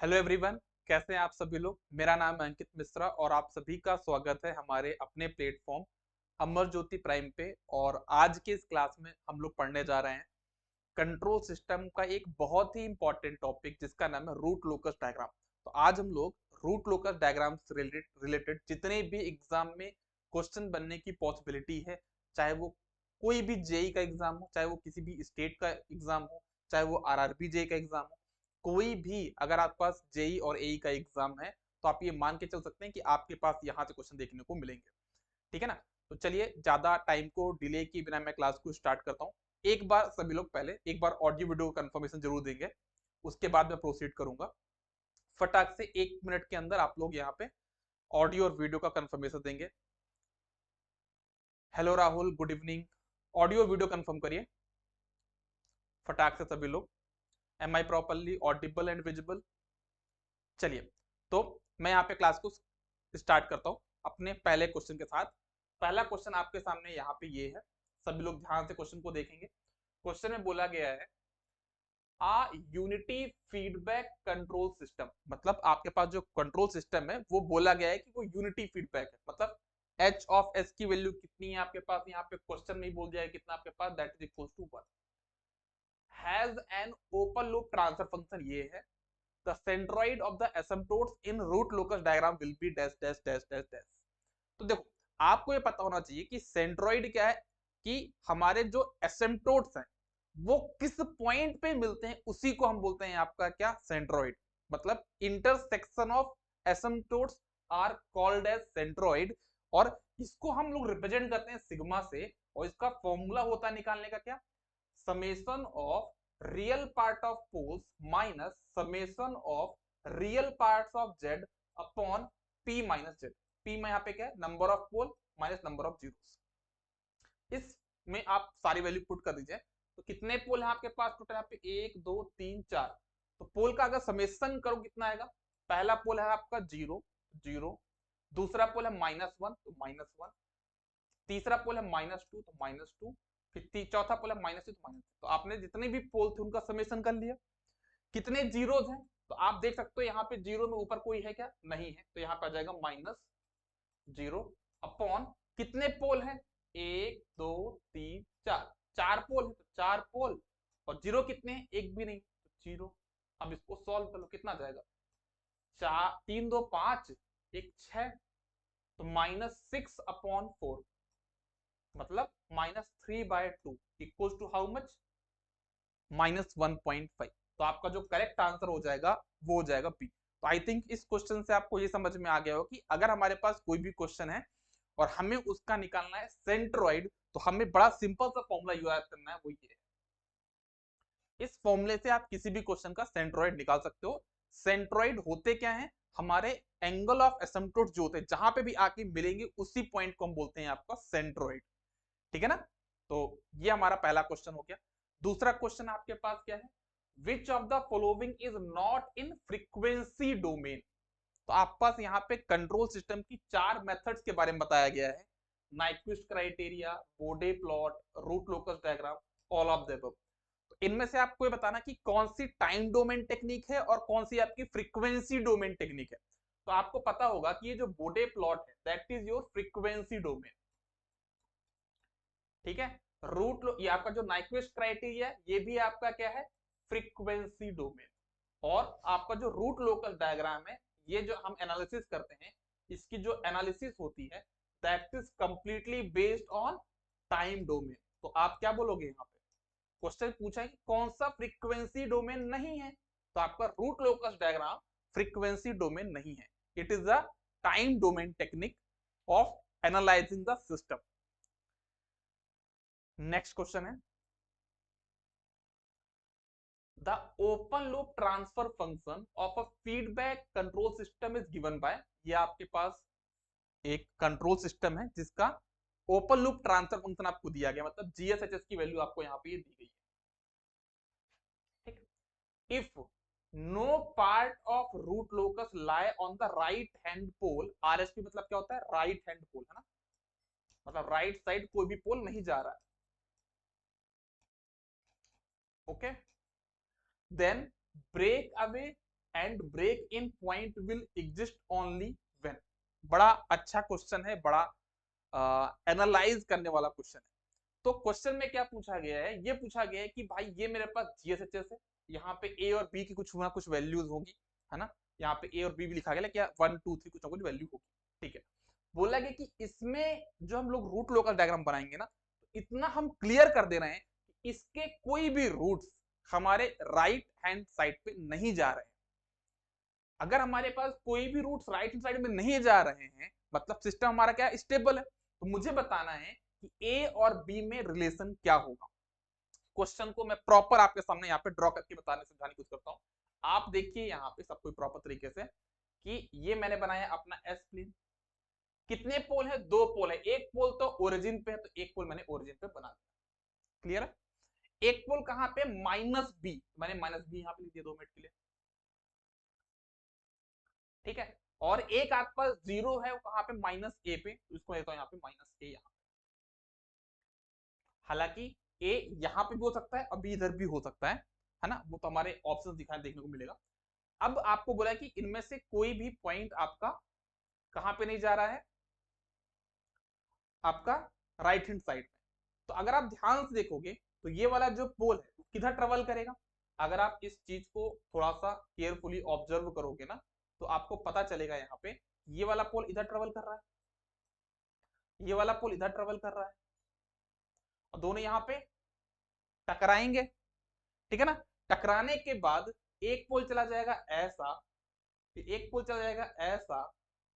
Hello everyone, कैसे हैं आप सभी लोग। मेरा नाम है अंकित मिश्रा और आप सभी का स्वागत है हमारे अपने प्लेटफॉर्म अमर ज्योति प्राइम पे। और आज के इस क्लास में हम लोग पढ़ने जा रहे हैं कंट्रोल सिस्टम का एक बहुत ही इंपॉर्टेंट टॉपिक जिसका नाम है रूट लोकस डायग्राम। तो आज हम लोग रूट लोकस डायग्राम से रिलेटेड जितने भी एग्जाम में क्वेश्चन बनने की पॉसिबिलिटी है, चाहे वो कोई भी जेई का एग्जाम हो, चाहे वो किसी भी स्टेट का एग्जाम हो, चाहे वो आरआरबी जेई का एग्जाम हो, कोई भी अगर आपके पास जेई और एई का एग्जाम है तो आप ये मान के चल सकते हैं कि आपके पास यहाँ से क्वेश्चन देखने को मिलेंगे। ठीक है ना। तो चलिए ज्यादा टाइम को डिले किए बिना मैं क्लास को स्टार्ट करता हूँ। एक बार सभी लोग पहले एक बार ऑडियो वीडियो कंफर्मेशन जरूर देंगे, उसके बाद मैं प्रोसीड करूंगा। फटाक से 1 मिनट के अंदर आप लोग यहाँ पे ऑडियो और वीडियो का कंफर्मेशन देंगे। Hello Rahul, good evening. Audio video confirm करिए फटाक से सभी लोग। Am I properly audible and visible. चलिए, तो मैं यहाँ पे क्लास को स्टार्ट करता हूँ अपने पहले क्वेश्चन के साथ। पहला क्वेश्चन आपके सामने यहाँ पे ये है, सभी लोग ध्यान से क्वेश्चन को देखेंगे। क्वेश्चन में बोला गया है यूनिटी फीडबैक कंट्रोल सिस्टम, मतलब आपके पास जो कंट्रोल सिस्टम है वो बोला गया है कि वो यूनिटी फीडबैक है। मतलब एच ऑफ एस की वैल्यू कितनी है आपके पास, यहाँ पे क्वेश्चन में बोल दिया है कितना आपके पास, that is equal to 1। Has an open loop transfer function, ये है the centroid of the asymptotes in root locus diagram will be dash dash dash dash dash। तो देखो, आपको ये पता होना चाहिए कि सेंट्रॉइड क्या है, कि हमारे जो एसिम्प्टोट्स हैं वो किस पॉइंट पे मिलते हैं उसी को हम बोलते हैं आपका क्या, सेंट्रॉइड। मतलब intersection of asymptotes are called as centroid. और इसको हम लोग रिप्रेजेंट करते हैं सिग्मा से, और इसका फॉर्मूला होता है निकालने का क्या, summation of real part of poles minus summation of real parts of Z upon P minus Z. P में यहाँ पे क्या है, number of pole minus number of zeros. इसमें आप सारी वैल्यू पुट कर दीजिए। तो कितने पोल है आपके पास टोटल, यहाँ पे 1 2 3 4। तो पोल का अगर समेशन करो कितना आएगा, पहला पोल है आपका 0 0, दूसरा पोल है -1 तो -1, तीसरा पोल है -2 तो -2, फिर चौथा पोल है -3 तो -3। तो आपने जितने भी पोल थे उनका समेशन कर लिया। कितने जीरोज हैं, तो आप देख सकते हो यहाँ पे जीरो में ऊपर कोई है क्या, नहीं है, तो यहाँ पे आ जाएगा -0 अपॉन कितने पोल हैं, 1 2 3 4, 4 पोल है तो 4 पोल, और जीरो कितने हैं, एक भी नहीं तो जीरो। अब इसको सॉल्व कर लो, कितना जाएगा, 4 3 2 5 1 6, तो -6/4, मतलब -3/2 इक्वल टू हाउ मच, -1.5। तो आपका जो करेक्ट आंसर हो जाएगा वो हो जाएगा बी। तो आई थिंक इस क्वेश्चन से आपको ये समझ में आ गया हो कि अगर हमारे पास कोई भी क्वेश्चन है और हमें उसका निकालना है सेंट्रॉइड, तो हमें बड़ा सिंपल सा फॉर्मूला यूज करना है, वो ये है। इस फॉर्मूले से आप किसी भी क्वेश्चन का सेंट्रॉइड निकाल सकते हो। सेंट्रॉइड होते क्या है, हमारे एंगल ऑफ एसिम्प्टोट जो होते हैं जहां पे भी आके मिलेंगे उसी पॉइंट को हम बोलते हैं आपका सेंट्रॉइड। ठीक है ना। तो ये हमारा पहला क्वेश्चन हो गया। दूसरा क्वेश्चन आपके पास क्या है, which of the following is not in frequency domain. तो आपके पास यहाँ पे कंट्रोल सिस्टम की 4 मेथड्स के बारे में बताया गया है, Nyquist criteria, Bode plot, root locus diagram, all of the above. तो इनमें से आपको ये बताना कि कौन सी टाइम डोमेन टेक्निक है और कौन सी आपकी फ्रीक्वेंसी डोमेन टेक्निक है। तो आपको पता होगा कि ये जो बोडे प्लॉट है that is your frequency domain. ठीक है। ये आपका जो नाइक्वेस्ट क्राइटेरिया ये भी आपका क्या है, फ्रीक्वेंसी डोमेन। और आपका जो रूट लोकस डायग्राम है, ये जो हम एनालिसिस करते हैं, इसकी जो एनालिसिस होती है that is completely based on time domain. तो आप क्या बोलोगे, यहाँ पे क्वेश्चन पूछा है कि कौन सा फ्रीक्वेंसी डोमेन नहीं है, तो आपका root locus diagram frequency domain नहीं है, it is a time domain technique of analysing the system. Next question है, the open loop transfer function of a feedback control system is given by। ये आपके पास एक कंट्रोल सिस्टम है जिसका open loop transfer function आपको दिया गया, मतलब जीएसएचएस की वैल्यू आपको यहाँ पे दी गई है। ठीक। If no part of root locus lie on the right hand pole, RSP मतलब क्या होता है, राइट हैंड पोल है ना, मतलब राइट साइड कोई भी पोल नहीं जा रहा है। Okay, then break away and break in point will exist only when. बड़ा अच्छा क्वेश्चन है, बड़ा एनालाइज करने वाला क्वेश्चन है। तो क्वेश्चन में क्या पूछा गया है, ये पूछा गया है कि भाई ये मेरे पास जीएसएचएस है, यहाँ पे ए और बी की कुछ ना कुछ वैल्यूज होगी, है ना, यहाँ पे ए और बी भी लिखा गया, क्या 1 2 3 कुछ ना कुछ वैल्यू होगी, ठीक है। बोला गया कि इसमें जो हम लोग रूट लोकल डायग्राम बनाएंगे ना, तो इतना हम क्लियर कर दे रहे हैं कि इसके कोई भी रूट्स हमारे राइट हैंड साइड पे नहीं जा रहे हैं। अगर हमारे पास कोई भी रूट्स राइट हैंड साइड में नहीं जा रहे हैं, मतलब सिस्टम हमारा क्या स्टेबल है। तो मुझे बताना है कि ए और बी में रिलेशन क्या होगा। क्वेश्चन को मैं प्रॉपर आपके सामने यहाँ पे ड्रॉ करके बताने समझाने की कोशिश करता हूँ। आप देखिए यहाँ पे सब कोई प्रॉपर तरीके से कि ये मैंने बनाया अपना एस प्लेन। कितने पोल है? 2 पोल है। एक पोल तो ओरिजिन पे है, तो एक पोल मैंने ओरिजिन पे बना दिया। क्लियर है? एक पोल कहां पे? माइनस बी, मैंने माइनस बी यहां पे लिख दिया 2 मिनट के लिए, ठीक है। और एक आपके पास जीरो है, वो कहां पे? माइनस ए पे, तो इसको लेता हूं यहाँ पे माइनस ए यहाँ। हालांकि ए यहां पे भी हो सकता है, अभी इधर भी हो सकता है ना, वो तो हमारे ऑप्शन दिखाए देखने को मिलेगा। अब आपको बोला कि इनमें से कोई भी पॉइंट आपका कहां पे नहीं जा रहा है, आपका राइट हैंड साइड में। तो अगर आप ध्यान से देखोगे तो ये वाला जो पोल है किधर ट्रेवल करेगा। अगर आप इस चीज को थोड़ा सा केयरफुली ऑब्जर्व करोगे ना, तो आपको पता चलेगा यहाँ पे ये वाला पोल इधर ट्रेवल कर रहा है, ये वाला पोल इधर ट्रेवल कर रहा है, और दोनों यहाँ पे टकराएंगे, ठीक है ना। टकराने के बाद एक पोल चला जाएगा ऐसा, फिर एक पोल चला जाएगा ऐसा,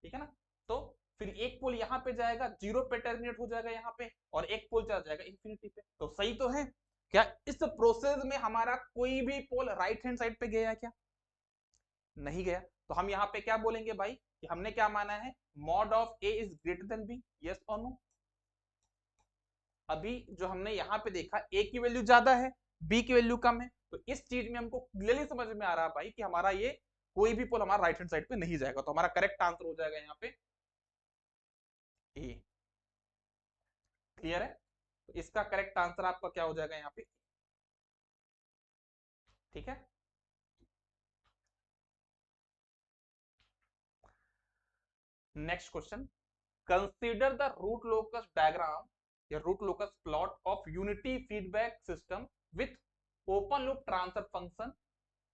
ठीक है ना। तो फिर एक पोल यहाँ पे जाएगा, जीरो पे टर्मिनेट हो जाएगा यहाँ पे, और एक पोल चला जाएगा इंफिनिटी पे। तो सही तो है क्या? इस प्रोसेस में हमारा कोई भी पोल राइट हैंड साइड पे गया है क्या? नहीं गया। तो हम यहाँ पे क्या बोलेंगे भाई कि हमने क्या माना है, mod of A is greater than B, yes और नो। अभी जो हमने यहाँ पे देखा ए की वैल्यू ज्यादा है, बी की वैल्यू कम है, तो इस चीज में हमको क्लियरली समझ में आ रहा है भाई कि हमारा ये कोई भी पोल हमारा राइट हैंड साइड पे नहीं जाएगा। तो हमारा करेक्ट आंसर हो जाएगा यहाँ पे ए। क्लियर है? तो इसका करेक्ट आंसर आपका क्या हो जाएगा यहाँ पे, ठीक है। Next question, consider the root locus diagram या root locus plot of unity feedback system with open loop transfer function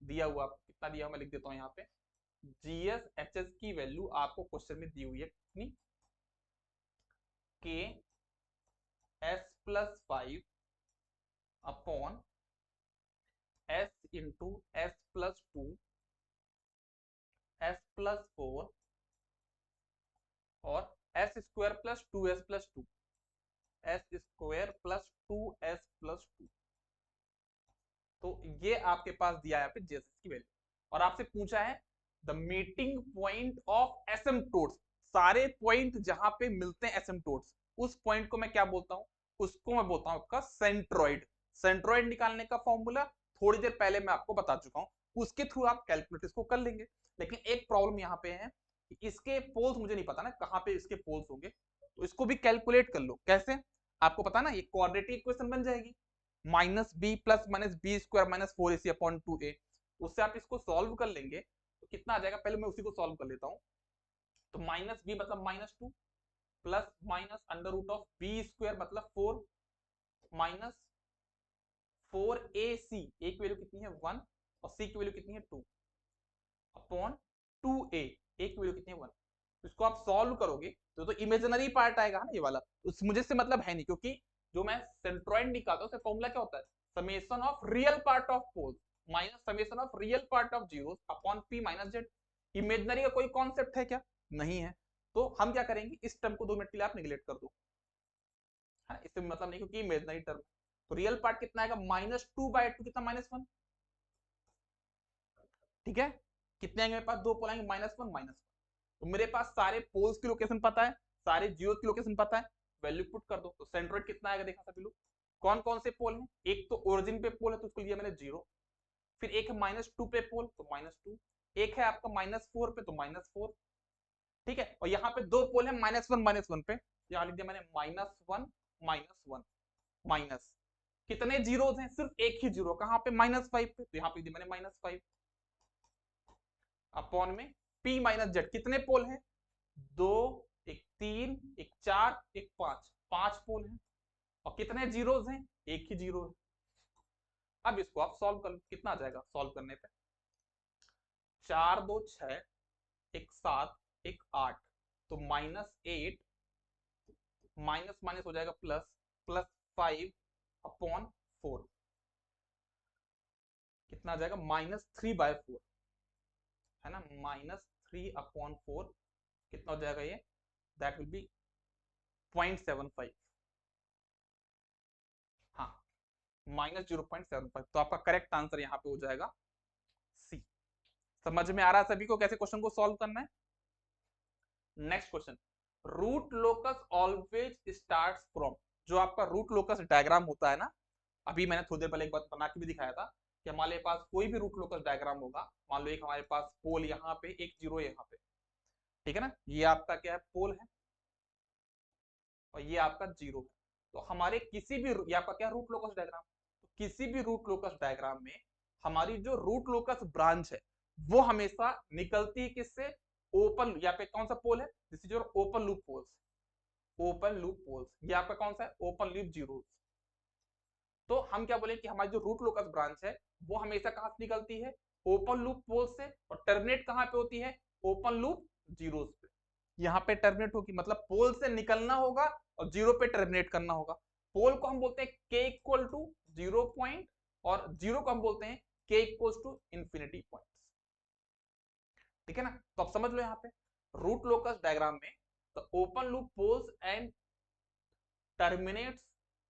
दिया हुआ। कितना दिया मैं लिख देता हूं यहाँ पे, जीएस एचएस की वैल्यू आपको क्वेश्चन में दी हुई है कितनी, के S plus 5 upon S into S plus 2 S plus 4 और S square plus 2s plus 2 S square plus 2s plus 2। तो ये आपके पास दिया है यहाँ पे जेएसएस की वैल्यू, और आपसे पूछा है द मीटिंग पॉइंट ऑफ एसिम्पटोट्स। सारे पॉइंट जहां पे मिलते हैं एसिम्पटोट्स, उस पॉइंट को मैं क्या बोलता हूं, उसको मैं बोलता हूं आपका सेंट्रोइड। सेंट्रोइड निकालने का फॉर्मूला थोड़ी देर पहले मैं आपको बता चुका हूं, उसके थ्रू आप कैलकुलेट इसको कर लेंगे। लेकिन एक प्रॉब्लम यहाँ पे है कि इसके पोल्स मुझे नहीं पता ना कहाँ पे इसके पोल्स होंगे, तो इसको भी कैलकुलेट कर लो। कैसे? आपको पता ना ये क्वाड्रेटिक इक्वेशन बन जाएगी, minus B plus minus B square minus 4ac upon 2a। उससे आप इसको सॉल्व कर लेंगे तो कितना आ जाएगा, पहले मैं उसी को सॉल्व कर लेता हूं। तो माइनस बी मतलब minus 2 plus minus under root of B square मतलब 4 माइनस 4ac, ए की वैल्यू कितनी है 1 और सी की वैल्यू कितनी है 2 अपॉन 2a, ए की वैल्यू कितनी है 1। तो इसको आप सॉल्व करोगे तो इमेजिनरी पार्ट आएगा ना ये वाला, तो मुझे से मतलब है नहीं, क्योंकि जो मैं सेंट्रोइड निकालता हूं उसका फॉर्मूला क्या होता है, summation of real part of poles minus summation of real part of zeros upon P minus Z. Imaginary का कोई कॉन्सेप्ट है क्या? नहीं है। तो हम क्या करेंगे, इस टर्म को 2 मिनट के लिए आप निगलेक्ट कर दो, है ना, इससे मतलब नहीं क्योंकि इमेजिनरी टर्म। तो रियल पार्ट कितना आएगा, -2/2 कितना -1, ठीक है। कितने आएंगे मेरे पास, 2 पोल आएंगे, -1 -1। तो मेरे पास सारे पोल्स की लोकेशन पता है, सारे जीरो की लोकेशन पता है, वैल्यू पुट कर दो। तो सेंट्रोइड कितना आएगा देखा सभी लोग, कौन कौन से पोल हैं, एक तो ओरिजिन पे पोल है तो उसको लिया मैंने 0, फिर एक है -2 पे पोल तो -2, एक है आपका -4 पे तो -4, ठीक है। और यहाँ पे 2 पोल है -1 -1 पे, यहाँ लिख दिया मैंने -1 -1 माइनस। कितने जीरोस हैं, सिर्फ एक ही जीरो, कहाँ पे, -5 पे, तो यहाँ पे दिया मैंने -5। अपॉन में P माइनस जेड। कितने पोल हैं? 2, एक 3, एक 4, एक 5, 5 पोल हैं। और कितने जीरोज हैं? एक ही जीरो है। अब इसको आप सॉल्व कर, कितना आ जाएगा सॉल्व करने पे? 4 2 6, एक 7, एक 8, तो -8 माइनस माइनस हो जाएगा प्लस, प्लस 5 अपॉन 4, कितना आ जाएगा? -3/4, है ना, -3 अपॉन 4, कितना हो जाएगा ये? दैट विल बी 0.75, हाँ -0.75। तो आपका करेक्ट आंसर यहाँ पे हो जाएगा सी। समझ में आ रहा है सभी को कैसे क्वेश्चन को सॉल्व करना है? Next question, root locus always starts from. जो आपका रूट लोकस डायग्राम होता है ना, अभी मैंने थोड़ी देर पहले एक बात बना के भी दिखाया था कि हमारे पास कोई भी रूट लोकस डायग्राम होगा, मान लो एक हमारे पास पोल यहाँ पे, एक जीरो यहाँ पे, ठीक है ना, ये आपका क्या है? पोल है, और ये आपका जीरो है। तो हमारे किसी भी, ये आपका क्या? Root locus diagram. तो किसी भी रूट लोकस डायग्राम में हमारी जो रूट लोकस ब्रांच है वो हमेशा निकलती है किससे? ओपन, यहाँ पे कौन सा पोल है? This is your open loop poles, open loop poles. ये आपका कौन सा है? Open loop zero. तो हम क्या बोले कि हमारी जो रूट लोकस ब्रांच है वो हमेशा कहां से निकलती है? ओपन लूप पोल्स से। और टर्मिनेट कहां पे होती है? ओपन लूप जीरोस पे। यहाँ पे टर्मिनेट होगी, मतलब पोल से निकलना होगा और जीरो पे टर्मिनेट करना होगा। पोल को हम बोलते हैं k इक्वल टू 0 पॉइंट, और जीरो को हम बोलते हैं k equal to infinity point. ठीक है ना? तो आप समझ लो यहाँ पे रूट लोकस डायग्राम में the open loop poles and terminates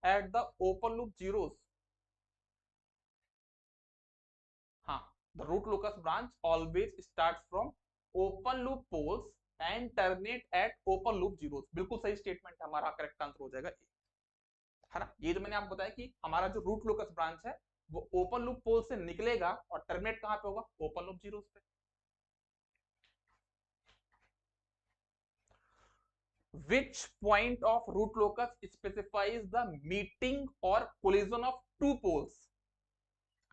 at the open loop zeros. हाँ, the root locus branch always starts from open loop poles and terminate at open loop zeros. बिल्कुल सही स्टेटमेंट है, हमारा correct answer हो जाएगा ए, है ना। ये जो मैंने आपको बताया कि हमारा जो रूट लोकस ब्रांच है वो ओपन लूप पोल से निकलेगा और टर्मिनेट कहां पे होगा? ओपन लूप जीरोस पे। Which point of root locus specifies the meeting or collision of two poles?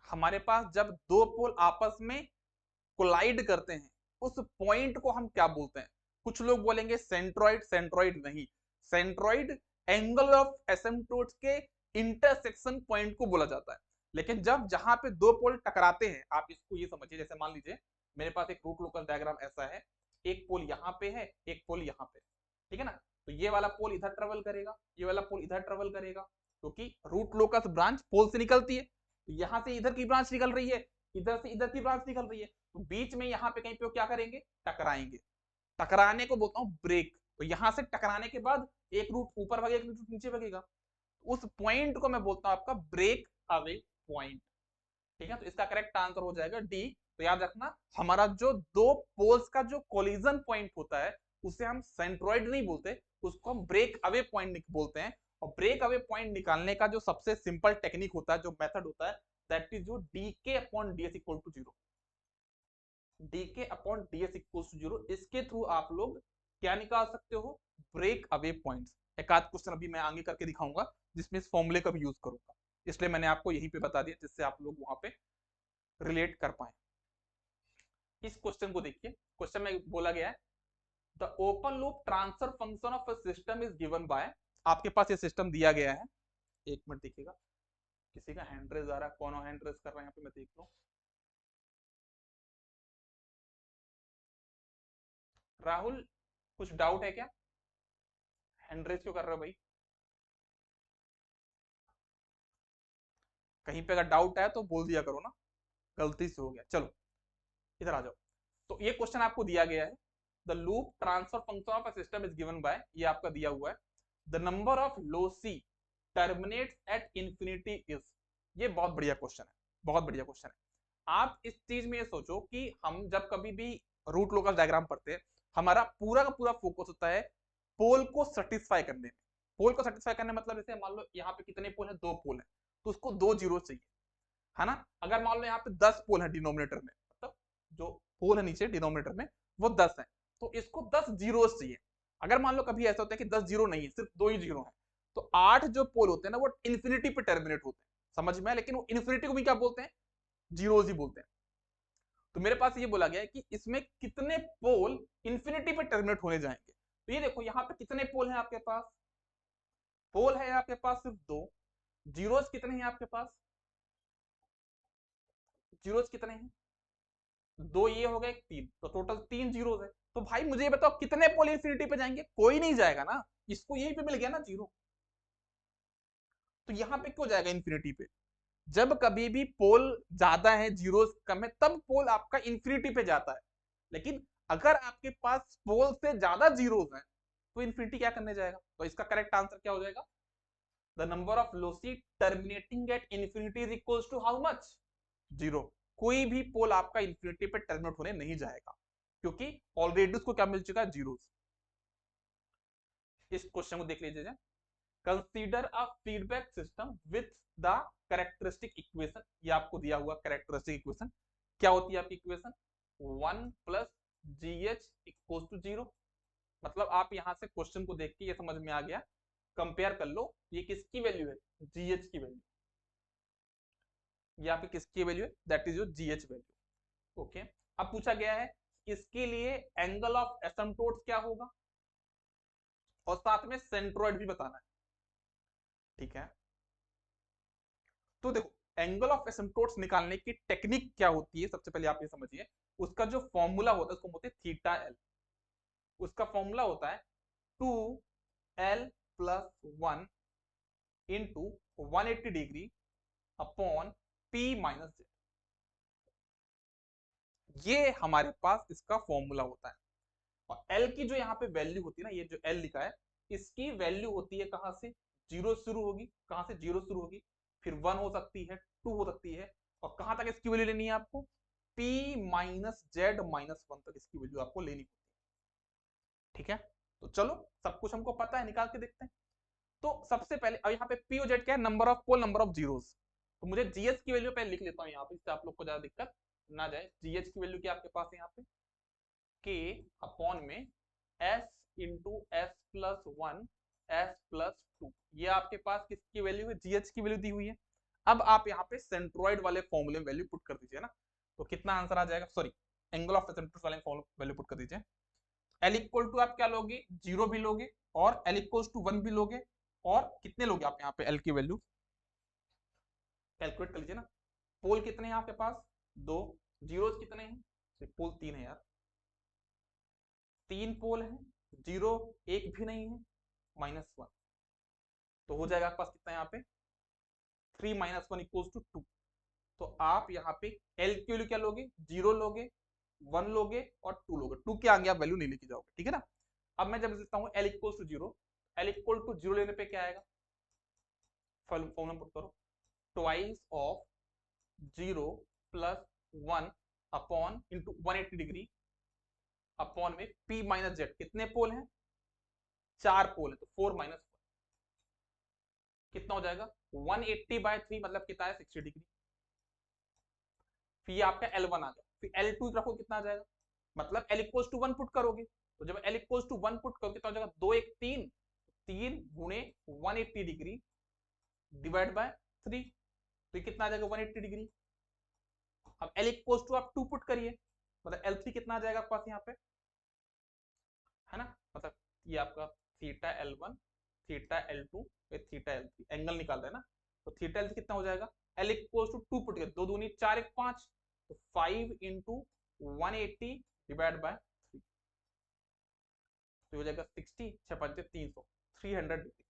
हमारे पास जब दो पोल आपस में कोलाइड करते हैं उस पॉइंट को हम क्या बोलते हैं? कुछ लोग बोलेंगे सेंट्रॉइड, सेंट्रॉइड नहीं, सेंट्रॉइड एंगल ऑफ एसिम्पटोट्स के इंटरसेक्शन पॉइंट को बोला जाता है। लेकिन जब जहां पे दो पोल टकराते हैं, आप इसको ये समझिए, जैसे मान लीजिए मेरे पास एक रूट लोकस डायग्राम ऐसा है, एक पोल यहाँ पे है, एक पोल यहाँ पे, ठीक है ना। तो ये वाला पोल इधर ट्रेवल करेगा, ये वाला पोल इधर ट्रेवल करेगा, क्योंकि रूट लोकस ब्रांच पोल से निकलती है। तो यहां से इधर की ब्रांच निकल रही है, इधर से इधर की ब्रांच निकल रही है, तो बीच में यहाँ पे कहीं पे क्या करेंगे? टकराएंगे। टकराने को बोलता हूँ ब्रेक। तो यहां से टकराने के बाद एक रूट ऊपर भागेगा, एक रूट नीचे भागेगा, उस पॉइंट को मैं बोलता हूँ आपका ब्रेक अवे पॉइंट। ठीक है, तो इसका करेक्ट आंसर हो जाएगा डी। तो याद रखना, हमारा जो दो पोल्स का जो कोलिजन पॉइंट होता है उसे हम सेंट्रॉइड नहीं बोलते, उसको हम ब्रेक अवे पॉइंट बोलते हैं। और ब्रेक अवे पॉइंट निकालने का जो सबसे सिंपल टेक्निक होता है, जो मेथड होता है, दैट इज जो DK upon DS equal to zero. DK upon DS equal to zero, इसके थ्रू आप लोग क्या निकाल सकते हो? Break away points. एक आध क्वेश्चन अभी मैं आगे करके दिखाऊंगा जिसमें इस फॉर्मूले का भी यूज करूंगा, इसलिए मैंने आपको यहीं पे बता दिया जिससे आप लोग वहां पे रिलेट कर पाए। इस क्वेश्चन को देखिए, क्वेश्चन में बोला गया है the open loop transfer function of a system is given bye. आपके पास ये सिस्टम दिया गया है, एक मिनट देखिएगा, किसी का हैंड रेज आ रहा है, कौन हैंड रेज कर रहा है यहाँ पे, मैं देख लूं। राहुल, कुछ डाउट है क्या? हैंड रेज क्यों कर रहे हो भाई? कहीं पे अगर डाउट है तो बोल दिया करो ना, गलती से हो गया। चलो इधर आ जाओ। तो ये क्वेश्चन आपको दिया गया है, the loop transfer function of a system is given by, ये आपका दिया हुआ है, the number of lossy terminates at infinity is. ये बहुत बढ़िया क्वेश्चन है, बहुत बढ़िया क्वेश्चन है। आप इस चीज में ये सोचो कि हम जब कभी भी रूट लोकस डायग्राम पढ़ते हैं, हमारा पूरा का पूरा फोकस होता है पोल को सेटिस्फाई करने में। पोल को सेटिस्फाई करने मतलब जैसे मान लो यहाँ पे कितने पोल है? दो पोल है, तो उसको दो जीरो चाहिए, है ना। अगर मान लो यहाँ पे 10 पोल है डिनोमिनेटर में, मतलब जो पोल है नीचे डिनोमिनेटर में वो 10 है, तो इसको 10 जीरो चाहिए। अगर मान लो कभी ऐसा होता है कि 10 जीरो नहीं है, सिर्फ दो ही जीरो है, तो 8 जो पोल होते हैं ना वो इन्फिनिटी पे टर्मिनेट होते हैं, समझ में है। लेकिन वो इन्फिनिटी को भी क्या बोलते हैं? जीरोज ही बोलते हैं। तो मेरे पास ये बोला गया है कि इसमें कितने पोल इंफिनिटी पे टर्मिनेट होने जाएंगे। तो ये देखो यहाँ पे कितने पोल हैं आपके पास, पोल है आपके पास सिर्फ 2, जीरोस कितने हैं आपके पास, जीरोस कितने हैं, 2 ये हो गए 3, तो टोटल 3 जीरोस है। तो भाई मुझे ये बताओ कितने पोल इंफिनिटी पे जाएंगे, कोई नहीं जाएगा ना, इसको यहीं पे मिल गया ना 0। तो यहाँ पे क्यों जाएगा इंफिनिटी पे, जब कभी भी पोल ज्यादा है जीरोस कम है तब पोल आपका इंफिनिटी पे जाता है। लेकिन अगर आपके पास पोल से ज्यादा जीरोस हैं तो इंफिनिटी क्या करने जाएगा। तो इसका करेक्ट आंसर क्या हो जाएगा, the number of loci terminating at infinity is equals to how much, 0। कोई भी पोल आपका इंफिनिटी पे टर्मिनेट होने नहीं जाएगा क्योंकि ऑलरेडी उसको क्या मिल चुका है, जीरोस। इस क्वेश्चन को देख लीजिए, consider a feedback system with the characteristic equation, ये आपको दिया हुआ कैरेक्टरिस्टिक इक्वेशन क्या होती है आपकी equation, 1 plus G H equal to 0। मतलब आप यहां से क्वेश्चन को देख के ये समझ में आ गया, कंपेयर कर लो ये किसकी वैल्यू है, जी एच की वैल्यू, ये आपकी किसकी वैल्यू है, that is your ji H value. Okay, अब पूछा गया है इसके लिए एंगल ऑफ एसिम्प्टोट्स क्या होगा और साथ में सेंट्रोइड भी बताना है, ठीक है। तो देखो एंगल ऑफ एसिम्प्टोट्स निकालने की टेक्निक क्या होती है, सबसे पहले आप ये समझिए, उसका जो फॉर्मूला होता है उसको बोलते हैं थीटा एल। उसका फॉर्मूला होता है 2l plus 1 into 180 degree upon p minus Z, ये हमारे पास इसका फॉर्मूला होता है। और l की जो यहाँ पे वैल्यू होती है ना, ये जो l लिखा है इसकी वैल्यू होती है कहां से, जीरो शुरू होगी, कहां से जीरो शुरू होगी, फिर 1 हो सकती है, 2 हो सकती है, और कहां तक इसकी वैल्यू लेनी है आपको, p माइनस जेड माइनस 1 तक इसकी वैल्यू आपको लेनी होती है, ठीक है। तो चलो सब कुछ हमको पता है, निकाल के देखते हैं। तो सबसे पहले अब यहाँ पे पी और जेड क्या है, number of pole, number of zeros. तो मुझे जीएच की वैल्यू पहले लिख लेता हूँ यहाँ पे, इससे आप लोग को ज्यादा दिक्कत ना जाए। जीएच की वैल्यू क्या आपके पास है यहाँ पे, के अपॉन में S into S plus 1 S plus 2, ये आपके पास किसकी वैल्यू है, जीएच की वैल्यू दी हुई है। अब आप यहाँ पे सेंट्रोइड वाले फॉर्मूले में वैल्यू पुट कर दीजिए ना, तो कितना आंसर आ जाएगा, सॉरी एंगल ऑफ सेंट्रोइड वाले वैल्यू पुट कर दीजिए। एल इक्वल टू आप क्या लोगे, 0 भी लोगे और एल इक्वल टू 1 भी लोगे, और कितने लोगे आप यहाँ पे एल की वैल्यू कैलकुलेट कर लीजिए ना। पोल कितने हैं आपके पास, 2, जीरोस कितने हैं, पोल 3 है यार, 3 पोल है, जीरो एक भी नहीं है, -1, तो हो जाएगा आपके पास कितना यहाँ पे 3 - 1 इक्वल्स टू 2। तो आप यहाँ पे एल की वैल्यू क्या लोगे, 0 लोगे, 1 लोगे और 2 लोगे, 2 के आगे आप वैल्यू नहीं लेके जाओगे, ठीक है ना। अब मैं जब लिखता हूँ L equals to 0, L equal to 0 लेने पे क्या आएगा, फॉर्मूला पुट करो, twice of 0 plus 1 upon into 180 degree upon में p माइनस जेड, कितने पोल हैं, 4 पोल है, तो 4 - 1 कितना हो जाएगा, 180/3 मतलब कितना है, 60 डिग्री। फिर आपका L1 आ गया, फिर L2 रखो कितना आ जाएगा, मतलब L इक्वल्स टू 1 पुट करोगे, तो जब L इक्वल्स टू 1 पुट करोगे कितना हो जाएगा, 2 1 3, 3 गुणे 180 डिग्री डिवाइड बाय 3, तो कितना आ जाएगा 180 डिग्री। अब L इक्वल्स टू आप 2 पुट करिए, मतलब L3 कितना आ जाएगा आपके पास यहाँ पे, है ना, मतलब ये आपका theta L1 theta L2 theta L3 angle निकाल रहे हैं ना, तो थीटा L3 कितना हो जाएगा, L इक्वल्स टू 2 पुट कर, 2 दूनी 4 1 5, तो 5 इंटू 180 डिवाइड बाय 3, तो हो जाएगा 60 6 5 300, 300 डिग्री।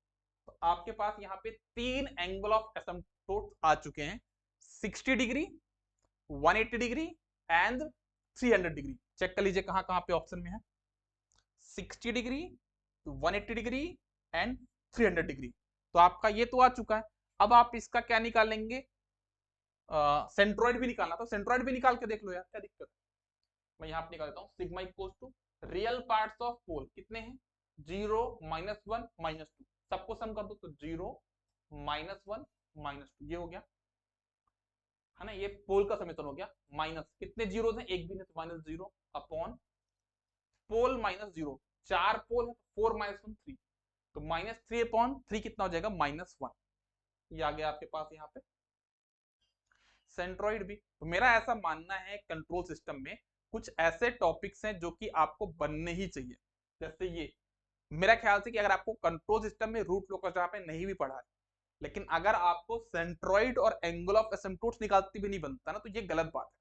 तो आपके पास यहाँ पे 3 एंगल ऑफ एसिम्प्टोट आ चुके हैं, 60 degree, 180 degree and 300 degree. Check कर लीजिए कहां कहां पे ऑप्शन में है, 60 डिग्री, 180 डिग्री एंड 300 डिग्री। तो आपका ये तो आ चुका है। अब आप इसका क्या निकालेंगे, सेंट्रोइड भी निकालना, तो सेंट्रोइड भी निकाल के देख लो यार, क्या दिक्कत है। मैं यहाँ पे निकाल देता हूँ, sigma equals to real parts of pole कितने हैं, 0 -1 -2, सबको सम कर दो, तो 0 -1 -2 ये हो गया, है ना, ये पोल का समीकरण हो गया। माइनस कितने जीरो हैं, एक भी नहीं, तो -0 अपॉन पोल -0, 4 पोल है, 4 - 1 3, तो -3/3 कितना हो जाएगा, -1, ये आ गया आपके पास यहाँ पे। सेंट्रॉइड भी। तो मेरा ऐसा मानना है कंट्रोल सिस्टम में कुछ ऐसे टॉपिक्स हैं जो कि आपको बनने ही चाहिए। जैसे ये मेरा ख्याल से कि अगर आपको कंट्रोल सिस्टम में रूट लोकस जहाँ पे नहीं भी पढ़ा है, लेकिन अगर आपको सेंट्रॉइड और एंगल ऑफ एसिम्प्टोट्स निकालती भी नहीं बनता ना, तो ये गलत बात है।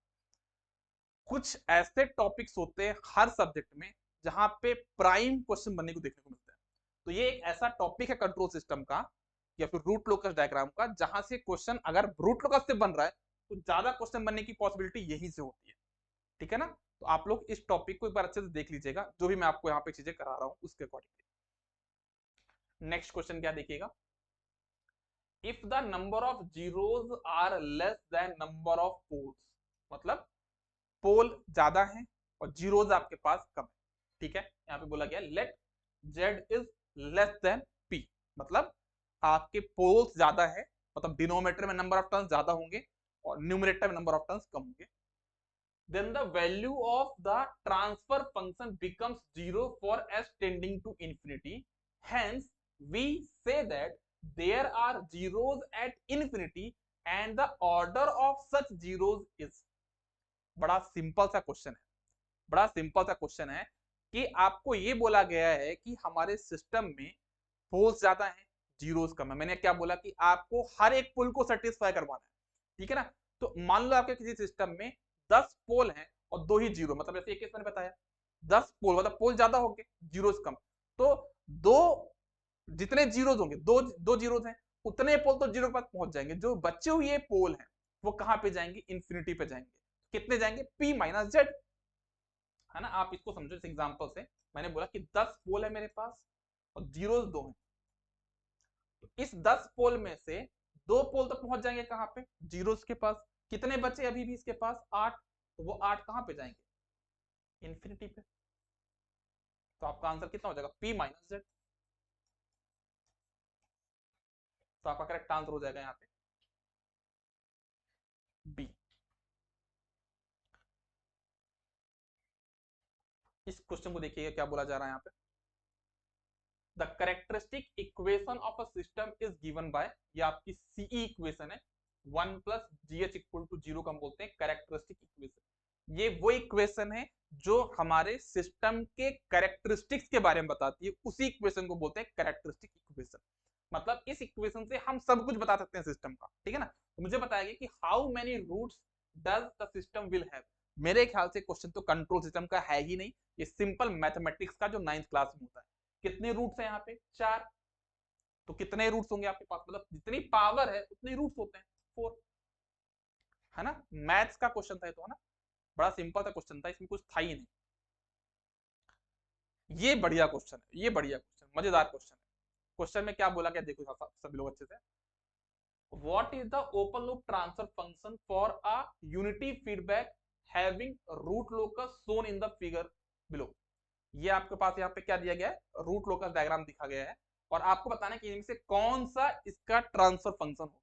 कुछ ऐसे टॉपिक्स होते हैं हर सब्जेक्ट में जहां पे प्राइम क्वेश्चन बनने को देखने को मिलता है। तो ये एक ऐसा टॉपिक है कंट्रोल सिस्टम का या फिर रूट लोकस डायग्राम का, जहां से क्वेश्चन अगर रूट लोकस से बन रहा है तो ज्यादा क्वेश्चन बनने की पॉसिबिलिटी यहीं से होती है। ठीक है ना? तो आप लोग इस टॉपिक को एक बार अच्छे से देख लीजिएगा, जो भी मैं आपको यहाँ पे चीजें करा रहा हूँ उसके अकॉर्डिंग। नेक्स्ट क्वेश्चन क्या देखिएगा, if the number of zeros are less than number of poles, मतलब पोल ज्यादा है और जीरोज आपके पास कम है। ठीक है, यहाँ पे बोला गया let Z is less than P, मतलब आपके पोल्स ज्यादा है, मतलब डिनोमिनेटर में नंबर ऑफ टर्न्स ज्यादा होंगे और न्यूमरेटर में नंबर ऑफ टर्न्स कम होंगे। then the value of the transfer function becomes 0 for s tending to infinity. Hence, we say that there are zeros at infinity and the order of such zeros is. बड़ा simple सा question है, बड़ा simple सा question है कि आपको ये बोला गया है कि हमारे सिस्टम में पोल्स ज्यादा है, जीरोस कम है। मैंने क्या बोला कि आपको हर एक पोल को सेटिस्फाई करवाना है। ठीक है ना? तो मान लो आपके किसी सिस्टम में 10 पोल हैं और 2 ही जीरो, मतलब जैसे एक केस मैंने बताया 10 पोल, मतलब पोल ज्यादा होंगे जीरोस कम। तो दो जितने जीरोस होंगे, दो दो जीरोस हैं, उतने पोल तो जीरो के पास पहुंच जाएंगे। जो बचे हुए पोल हैं वो कहां पे जाएंगे? इंफिनिटी पे जाएंगे। कितने जाएंगे? p माइनस जेड, है ना? आप इसको समझो इस एग्जांपल से। मैंने बोला कि 10 पोल है मेरे पास और जीरोस 2 हैं, तो इस 10 पोल में से 2 पोल तो पहुंच जाएंगे कहां पे? जीरोस के पास। कितने बचे अभी भी इसके पास? 8। तो वो 8 कहां पे जाएंगे? इंफिनिटी पे। तो आपका आंसर कितना हो जाएगा? p minus Z. तो आपका करेक्ट आंसर हो जाएगा यहाँ पे बी। इस क्वेश्चन को देखिएगा क्या बोला जा रहा है यहाँ पे, the characteristic equation of a system is given by, ये आपकी सीई इक्वेशन है, 1 plus G H equal to zero का हम बोलते हैं कैरेक्टरिस्टिक इक्वेशन। ये वो इक्वेशन है जो हमारे सिस्टम के कैरेक्टरिस्टिक्स के बारे में बताती है, उसी इक्वेशन को बोलते हैं कैरेक्टरिस्टिक इक्वेशन। मतलब इस इक्वेशन से हम सब कुछ बता सकते हैं सिस्टम का। ठीक है ना? तो मुझे बताया गया कि how many roots does the system will have. मेरे ख्याल से क्वेश्चन तो कंट्रोल सिस्टम का है ही नहीं, ये सिंपल मैथमेटिक्स का जो 9th क्लास में होता है। कितने रूट्स हैं यहाँ पे? 4। तो कितने रूट्स होंगे आपके पास? मतलब जितनी पावर है उतने रूट्स होते हैं, 4। है ना? मैथ्स का क्वेश्चन था ये तो, है ना? बड़ा सिंपल सा क्वेश्चन था, इसमें कुछ था ही नहीं। ये बढ़िया क्वेश्चन है, ये बढ़िया क्वेश्चन, मजेदार क्वेश्चन है। क्वेश्चन में क्या बोला गया देखो सभी लोग अच्छे से। What is the open loop transfer function for a unity feedback having root locus shown in the figure below? ये आपके पास यहाँ पे क्या दिया गया है? रूट लोकस डायग्राम दिखा गया है और आपको बताना है कि इनमें से कौन सा इसका ट्रांसफर फंक्शन होगा।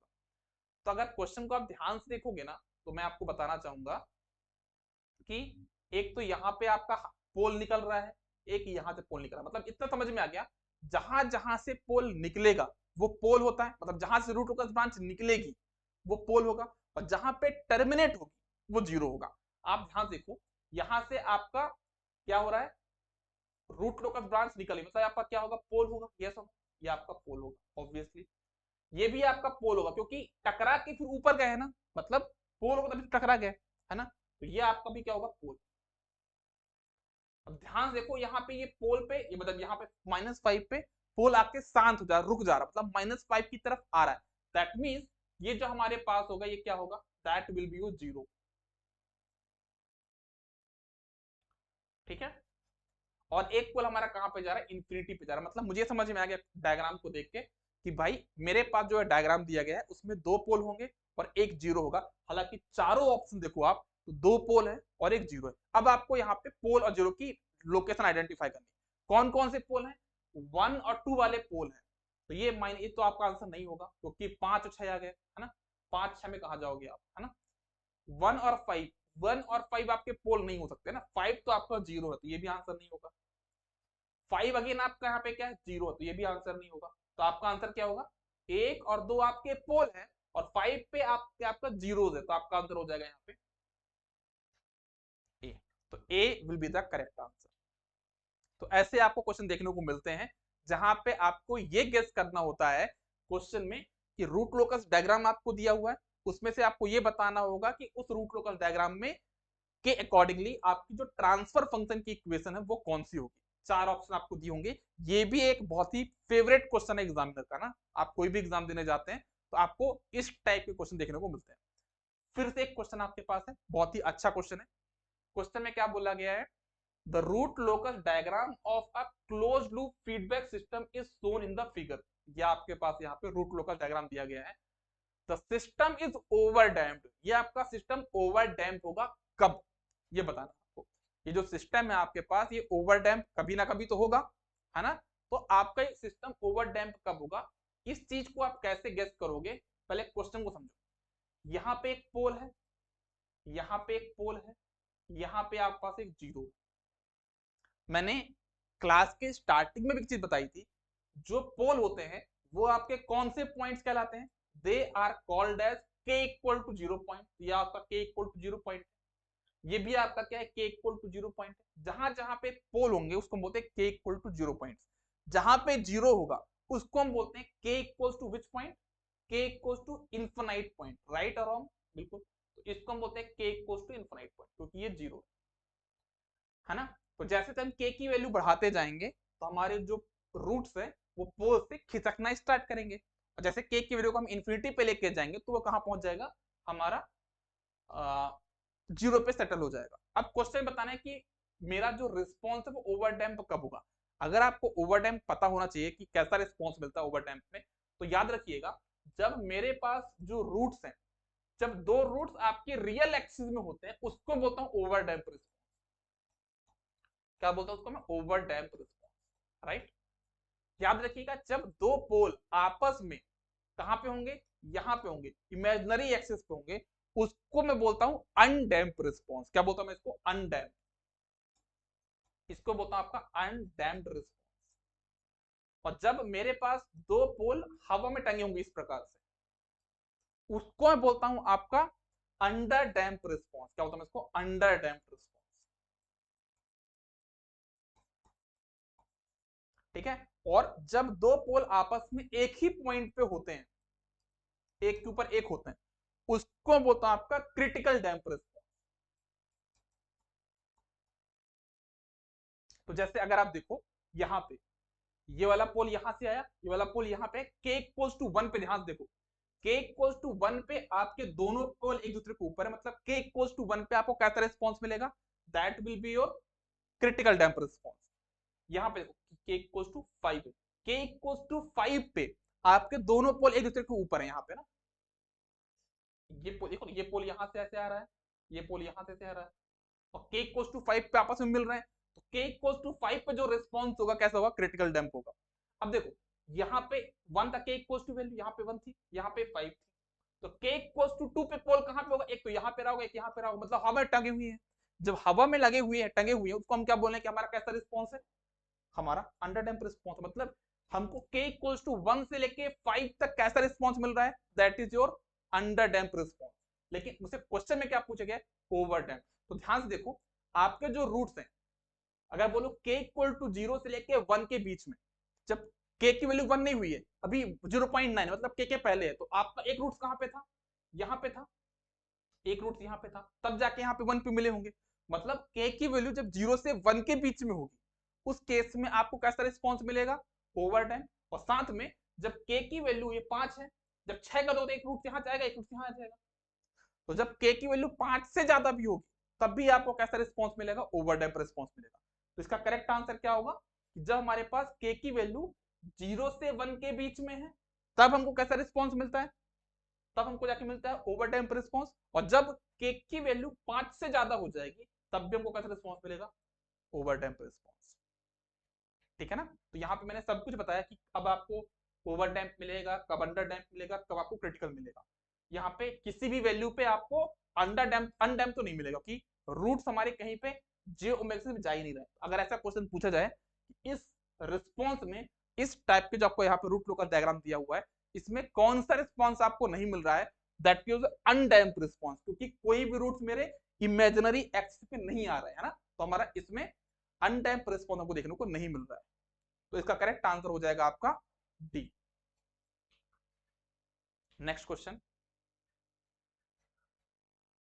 तो अगर क्वेश्चन को आप ध्यान से देखोगे ना, तो मैं आपको बताना चाहूंगा कि एक तो यहाँ पे आपका पोल निकल रहा है, एक यहाँ से पोल निकल रहा है। मतलब इतना समझ में आ गया, जहां जहां से पोल निकलेगा वो पोल होता है, मतलब जहां से रूट लोकस ब्रांच निकलेगी वो पोल होगा, और जहां पे टर्मिनेट होगी वो जीरो होगा। आप ध्यान देखो, यहां से आपका क्या हो रहा है? रूट लोकस ब्रांच निकली, मतलब आपका क्या होगा? पोल होगा। यस होगा, ये आपका पोल होगा ऑब्वियसली। ये भी आपका पोल होगा क्योंकि टकरा के फिर ऊपर गए है ना, मतलब पोल होगा तभी टकरा गए, है ना? तो ये आपका भी क्या होगा? पोल। अब ध्यान देखो, यहाँ पे ये पोल पे, ये मतलब यहाँ पे -5 पे पोल आके शांत हो जा रहा, रुक जा रहा, मतलब -5 की तरफ आ रहा है। दैट मीन्स ये जो हमारे पास होगा ये क्या होगा? That will be your zero. ठीक है? और एक पोल हमारा कहां पे जा रहा है? इंफिनिटी पे जा रहा है। मतलब मुझे समझ में आ गया डायग्राम को देख के कि भाई मेरे पास जो है डायग्राम दिया गया है उसमें 2 पोल होंगे और एक जीरो होगा। हालांकि चारों ऑप्शन देखो आप, तो 2 पोल है और एक जीरो है। अब आपको यहाँ पे पोल और जीरो की लोकेशन आइडेंटिफाई करनी। कौन कौन से पोल है? 1 और 2 वाले पोल है। तो ये तो आपका आंसर नहीं होगा क्योंकि 5 और 6 आ गए, है ना? 5 6 में कहा जाओगे आप, है ना? 1 और 5, 1 और 5 आपके पोल नहीं हो सकते ना, 5 तो आपका जीरो है, तो ये भी आंसर नहीं होगा। 5 अगेन आपका यहाँ पे क्या है? जीरो, तो ये भी आंसर नहीं होगा। तो आपका आंसर क्या होगा? 1 और 2 आपके पोल है और 5 पे आपका जीरोज है, तो आपका आंसर हो जाएगा यहाँ पे ए। तो A will be the correct answer. तो ऐसे आपको क्वेश्चन देखने को मिलते हैं जहां पे आपको ये गेस करना होता है क्वेश्चन में कि रूट लोकस डायग्राम आपको दिया हुआ है, उसमें से आपको ये बताना होगा कि उस रूट लोकस डायग्राम में के अकॉर्डिंगली आपकी जो ट्रांसफर फंक्शन की इक्वेशन है वो कौन सी होगी। 4 ऑप्शन आपको दिए होंगे। ये भी एक बहुत ही फेवरेट क्वेश्चन है एग्जामिनर का ना, आप कोई भी एग्जाम देने जाते हैं तो आपको इस टाइप के क्वेश्चन देखने को मिलते हैं। फिर से एक क्वेश्चन आपके पास है, बहुत ही अच्छा क्वेश्चन है। क्वेश्चन में क्या बोला गया है, the root locus diagram of a closed loop feedback system is shown in the figure. या आपके पास यहाँ पे रूट लोकस डायग्राम दिया गया है। The system is over damped, ये आपका सिस्टम ओवर डैम्प होगा कब, ये बताना आपको। ये जो सिस्टम है आपके पास ये ओवर डैम्प कभी ना कभी तो होगा, है ना। तो आपका ये सिस्टम ओवर डैम्प कब होगा, इस चीज को आप कैसे गेस करोगे, पहले क्वेश्चन को समझो। यहाँ पे एक पोल है, यहाँ पे एक पोल है, यहाँ पे आपके पास एक जीरो। मैंने क्लास के स्टार्टिंग में भी एक चीज बताई थी, जो पोल होते हैं वो आपके कौन से पॉइंट्स कहलाते हैं, दे आर कॉल्ड एज के इक्वल टू जीरो पॉइंट। या आपका के इक्वल टू जीरो पॉइंट, ये भी आपका क्या है, के इक्वल टू जीरो पॉइंट। जहां जहां पे पोल होंगे उसको हम बोलते हैं K equal to zero point. जहां पे जीरो होगा उसको हम बोलते हैं K equal to which point, K equal to infinite point. Right और रॉन्ग, बिल्कुल। तो इसको हम बोलते हैं K equal to infinite point, क्योंकि ये जीरो है ना। तो जैसे हम के की वैल्यू बढ़ाते जाएंगे तो हमारे जो रूट्स है वो पोल से खिसकना स्टार्ट करेंगे, और जैसे के की वैल्यू को हम इन्फिनिटी पे लेके जाएंगे तो वो कहां पहुंच जाएगा, हमारा जीरो पे सेटल हो जाएगा। अब क्वेश्चन बताना है कि मेरा जो रिस्पॉन्स है वो ओवर डैम्प कब होगा। अगर आपको ओवर डैम्प पता होना चाहिए कि कैसा रिस्पॉन्स मिलता है ओवर डैम्प में, तो याद रखिएगा जब मेरे पास जो रूट्स हैं, जब दो रूट्स आपके रियल एक्सिस में होते हैं उसको बोलता हूं ओवर डैम्प रिस्पॉन्स। क्या बोलता हूं उसको मैं, ओवर डैम्प रिस्पॉन्स। राइट, याद रखिएगा जब दो पोल आपस में कहां पे होंगे, यहां पे होंगे, इमेजिनरी एक्सिस पे होंगे, उसको मैं बोलता हूं अनडैम्प रिस्पॉन्स। क्या बोलता हूं मैं इसको, अनडैम्प। इसको बोलता हूं आपका अनडैम्प्ड रिस्पॉन्स। और जब मेरे पास दो पोल हवा में टंगे होंगे इस प्रकार से, उसको मैं बोलता हूं आपका अंडर डैम्प रिस्पॉन्स। क्या बोलता हूं मैं इसको, अंडर डैम्प रिस्पॉन्स। ठीक है। और जब दो पोल आपस में एक ही पॉइंट पे होते हैं, एक के ऊपर एक होते हैं, उसको बोलता हूं आपका क्रिटिकल डैम्प रिस्पॉन्स। तो जैसे अगर आप देखो यहां पे ये वाला पोल यहां से आया, ये वाला पोल यहां पे, के इक्वल्स टू 1 पे ध्यान से देखो, के इक्वल्स टू 1 पे आपके दोनों पोल एक दूसरे के ऊपर है, मतलब के इक्वल्स टू 1 पे आपको कैसा रिस्पॉन्स मिलेगा, that will be your critical damp response. यहां पे देखो के इक्वल्स टू 5 पे, के इक्वल्स टू 5 पे आपके दोनों पोल एक दूसरे के ऊपर है, यहां पे ना, ये पोल देखो, ये पोल यहां से ऐसे आ रहा है, ये पोल यहां से ऐसे आ रहा है, और के इक्वल्स टू 5 पे आपस में मिल रहे हैं, तो के इक्वल्स टू 5 पे जो रिस्पॉन्स होगा कैसा होगा, क्रिटिकल डैम्प होगा। अब देखो यहाँ पे 1 था, के इक्वल्स टू वैल्यू यहाँ पे 1 थी, यहाँ पे 5 थी, तो के इक्वल्स टू 2 पे पोल कहां पे होगा, एक तो यहाँ पे रहा होगा, एक यहाँ पे रहा होगा, मतलब हवा में टंगे हुए हैं। जब हवा में लगे हुए हैं, टंगे हुए हैं, उसको हम क्या बोले कि हमारा कैसा रिस्पॉन्स है, हमारा अंडर डैम्प रिस्पॉन्स। मतलब हमको के इक्वल्स टू 1 से लेके 5 तक कैसा रिस्पॉन्स मिल रहा है, that is your under damp response. लेकिन मुझसे क्वेश्चन में क्या पूछा गया, ओवर डैम्प। तो ध्यान से देखो आपके जो रूट्स हैं, अगर बोलो के इक्वल टू 0 से लेके 1 के बीच में, जब के की वैल्यू 1 नहीं हुई है अभी, 0.9 मतलब के पहले है, तो आपका एक रूट कहां पे था, यहां पे था, एक रूट यहां पे था, तब जाके यहां पे 1 पे मिले होंगे। मतलब के की वैल्यू जब 0 से 1 के बीच में होगी उस केस में आपको कैसा रिस्पॉन्स मिलेगा, ओवर टाइम। और साथ में जब के की वैल्यू ये 5 है, जब 6 कर दो तो एक रूट यहां जाएगा, एक रूट यहां जाएगा, तो जब के की वैल्यू 5 से ज्यादा भी होगी तब भी आपको कैसा रिस्पॉन्स मिलेगा, ओवर डैम्प रिस्पॉन्स मिलेगा। तो इसका करेक्ट आंसर क्या होगा, कि जब हमारे पास के की वैल्यू 0 से 1 के बीच में है तब हमको कैसा रिस्पॉन्स मिलता है, तब हमको जाके मिलता है ओवर डैम्प रिस्पॉन्स। और जब के की वैल्यू 5 से ज्यादा हो जाएगी तब भी हमको कैसा रिस्पॉन्स मिलेगा, ओवर डैम्प रिस्पॉन्स। ठीक है ना। तो यहाँ पे मैंने सब कुछ बताया कि कब आपको ओवर डैम्प मिलेगा, कब अंडर डैम्प मिलेगा, कब आपको क्रिटिकल मिलेगा। यहाँ पे किसी भी वैल्यू पे आपको अंडर डैम्प अनडैम्प तो नहीं मिलेगा, कि रूट्स हमारे कहीं पे जे ओमेगा से जा ही नहीं रहे। अगर ऐसा क्वेश्चन पूछा जाए कि इस रिस्पॉन्स में इस टाइप के जो आपको यहाँ पे रूट लोकस डायग्राम दिया हुआ है, इसमें कौन सा रिस्पॉन्स आपको नहीं मिल रहा है, दैट इज अनडैम्प्ड रिस्पॉन्स, क्योंकि कोई भी रूट्स मेरे इमेजिनरी एक्सिस पे नहीं आ रहे हैं ना, तो हमारा इसमें अनडैम्प्ड रिस्पॉन्स हमको देखने को नहीं मिल रहा है। तो इसका करेक्ट आंसर हो जाएगा आपका डी। नेक्स्ट क्वेश्चन,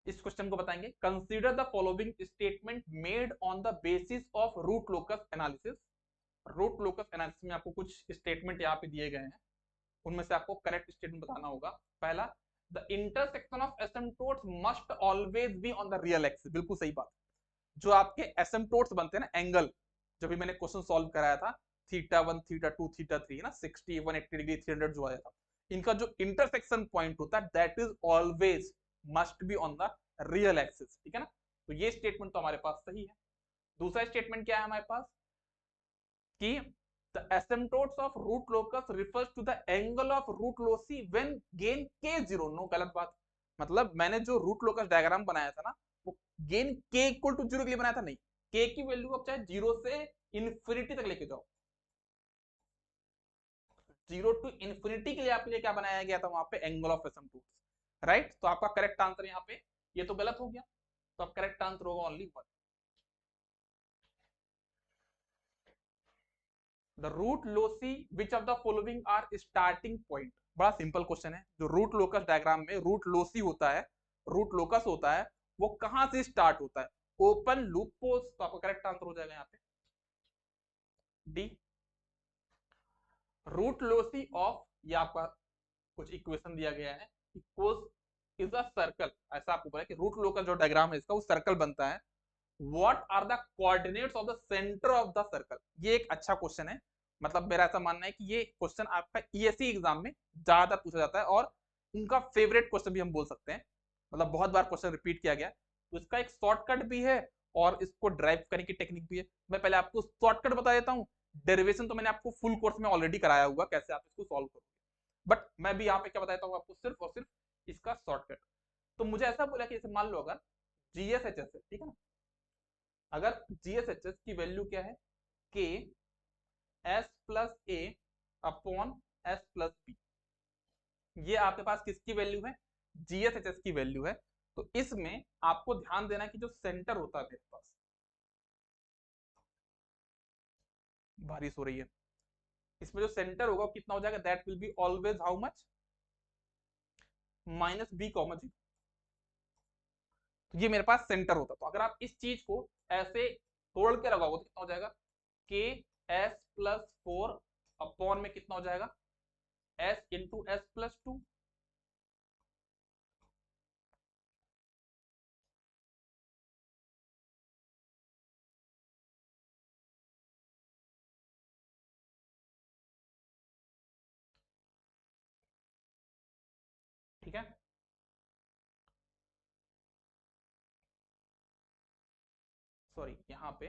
इस क्वेश्चन को बताएंगे, consider the following statement made on the basis of root locus analysis. Root locus analysis में आपको कुछ स्टेटमेंट यहाँ पे दिए गए हैं, उनमें से आपको करेक्ट स्टेटमेंट बताना होगा। पहला, the intersection of asymptotes must always be on the real axis. बिल्कुल सही बात। जो आपके एसिम्प्टोट्स बनते हैं ना, एंगल, जब भी मैंने क्वेश्चन सॉल्व कराया था, θ1 θ2 θ3 ना, 60 180 डिग्री 300 जो आया था, इनका जो इंटरसेक्शन पॉइंट होता है that is always must be on the real axis. ठीक है ना, तो ये स्टेटमेंट तो हमारे पास सही है। दूसरा स्टेटमेंट क्या है हमारे पास कि the asymptotes of root locus refers to the angle of root loci when gain k0। No, गलत बात। मतलब मैंने जो रूट लोकस डायग्राम बनाया था ना, वो गेन k इक्वल टू 0 के लिए बनाया था, नहीं, k की वैल्यू अब चाहे 0 से इन्फिनिटी तक लेके जाओ, 0 टू इन्फिनिटी के लिए आपके लिए क्या बनाया गया था वहां पे, एंगल ऑफ एसिम्प्टोट्स, राइट। तो आपका करेक्ट आंसर यहाँ पे, ये तो गलत हो गया, तो अब करेक्ट आंसर होगा only 1। The root loci which of the following are starting point. बड़ा सिंपल क्वेश्चन है। जो रूट लोकस डायग्राम में रूट लोसी होता है, रूट लोकस होता है, वो कहां से स्टार्ट होता है, ओपन लूप पोज। तो आपका करेक्ट आंसर हो जाएगा यहाँ पे डी। रूट लोसी ऑफ, ये आपका कुछ इक्वेशन दिया गया है, कोस इज अ सर्कल। ऐसा आपको पता है कि रूट लोकस जो डायग्राम है इसका, वो सर्कल बनता है। What are the coordinates of the centre of the circle. ये एक अच्छा क्वेश्चन है, मतलब मेरा ऐसा मानना है कि ये क्वेश्चन आपका ईएससी एग्जाम में ज्यादा पूछा जाता है, और उनका फेवरेट क्वेश्चन भी हम बोल सकते हैं, मतलब बहुत बार क्वेश्चन रिपीट किया गया। तो इसका एक शॉर्टकट भी है और इसको ड्राइव करने की टेक्निक भी है। मैं पहले आपको शॉर्टकट बता देता हूँ, डेरिवेशन तो मैंने आपको फुल कोर्स में ऑलरेडी कराया हुआ, कैसे आप इसको सॉल्व करोगे, बट मैं भी यहाँ पे क्या बताता हूँ आपको, सिर्फ और सिर्फ इसका शॉर्टकट। तो मुझे ऐसा बोला कि जैसे मान लो अगर जीएसएचएस है, ठीक है ना, अगर जीएसएचएस की वैल्यू क्या है, के एस प्लस ए अपॉन एस प्लस बी, ये आपके पास किसकी वैल्यू है, जीएसएचएस की वैल्यू है। तो इसमें आपको ध्यान देना कि जो सेंटर होता है मेरे पास, बारिश हो रही है, इसमें जो सेंटर होगा वो कितना हो जाएगा, that will be always how much, minus B comma G. तो ये मेरे पास सेंटर होता, तो अगर आप इस चीज को ऐसे तोड़ के लगाओगे तो कितना हो जाएगा, के एस प्लस 4 अपॉन में कितना हो जाएगा, एस इंटू एस प्लस 2। ठीक है, सॉरी यहाँ पे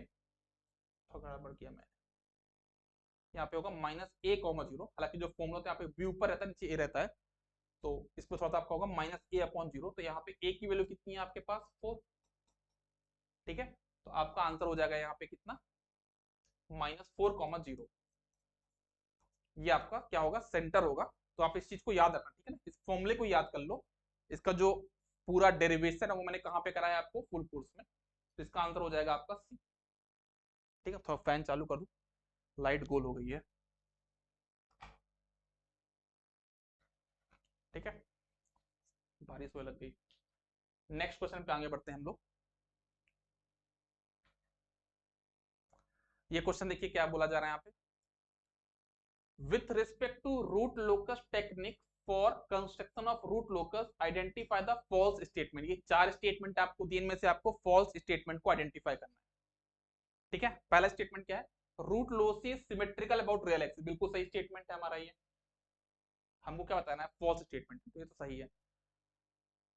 थोड़ा गड़बड़ किया मैंने, यहाँ पे होगा माइनस ए कॉमा जीरो। हालांकि जो फॉर्मूला होता है यहाँ पे बी ऊपर रहता है, नीचे ए रहता है, तो इसमें थोड़ा सा आपका होगा माइनस ए अपॉन जीरो। तो यहाँ पे ए की वैल्यू कितनी है आपके पास, 4। ठीक है, तो आपका आंसर हो जाएगा यहाँ पे कितना, माइनस 4 कॉमा जीरो। ये आपका क्या होगा, सेंटर होगा। तो आप इस चीज को याद रखना, ठीक है ना, इस फॉर्मूले को याद कर लो। इसका जो पूरा डेरिवेशन है वो मैंने कहाँ पे कराया आपको, फुल कोर्स में। तो इसका आंसर हो जाएगा आपका सी। ठीक है, थोड़ा फैन चालू कर दूं, लाइट गोल हो गई है। ठीक है, बारिश होने लग गई। नेक्स्ट क्वेश्चन पे आगे बढ़ते हैं हम लोग। ये क्वेश्चन देखिए क्या बोला जा रहा है यहाँ पे, with respect to root locus technique for construction of root locus identify the false statement. ये 4 स्टेटमेंट आपको दिए, इनमें से आपको फॉल्स स्टेटमेंट को आइडेंटिफाई करना है। ठीक है, पहला स्टेटमेंट क्या है, root loci symmetrical about real axis. बिल्कुल सही स्टेटमेंट है हमारा ये। हमको क्या बताना है, फॉल्स स्टेटमेंट, तो ये तो सही है।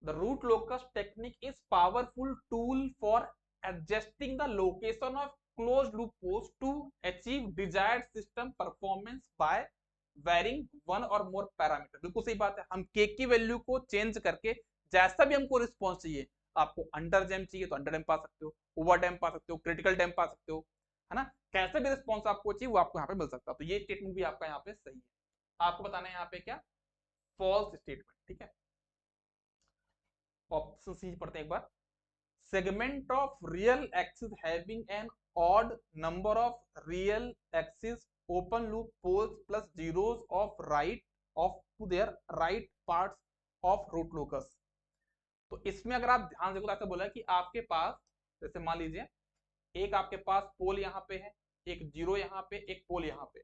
The root locus technique is powerful tool for adjusting the location of closed loop post to achieve desired system performance by varying one or more parameter। बिल्कुल सही बात है, हम k की वैल्यू को चेंज करके जैसा भी हमको रिस्पॉन्स चाहिए, आपको अंडर डैम चाहिए तो अंडर डैम पा सकते हो, ओवर डैम पा सकते हो, क्रिटिकल डैम पा सकते हो, है ना, कैसे भी रिस्पॉन्स आपको चाहिए वो आपको यहाँ पे मिल सकता है। तो ये स्टेटमेंट भी आपका यहाँ पे सही है। आपको बताना है यहाँ पे क्या, फॉल्स स्टेटमेंट। ठीक है, ऑप्शन सी पढ़ते हैं एक बार। Segment of real axis having an odd number of real axis open loop poles plus zeros of right of to their right parts of root locus. तो इसमें अगर आप ध्यान देखो तो ऐसा बोला है कि आपके पास, जैसे मान लीजिए एक आपके पास पोल यहाँ पे है, एक जीरो यहाँ पे, एक पोल यहाँ पे।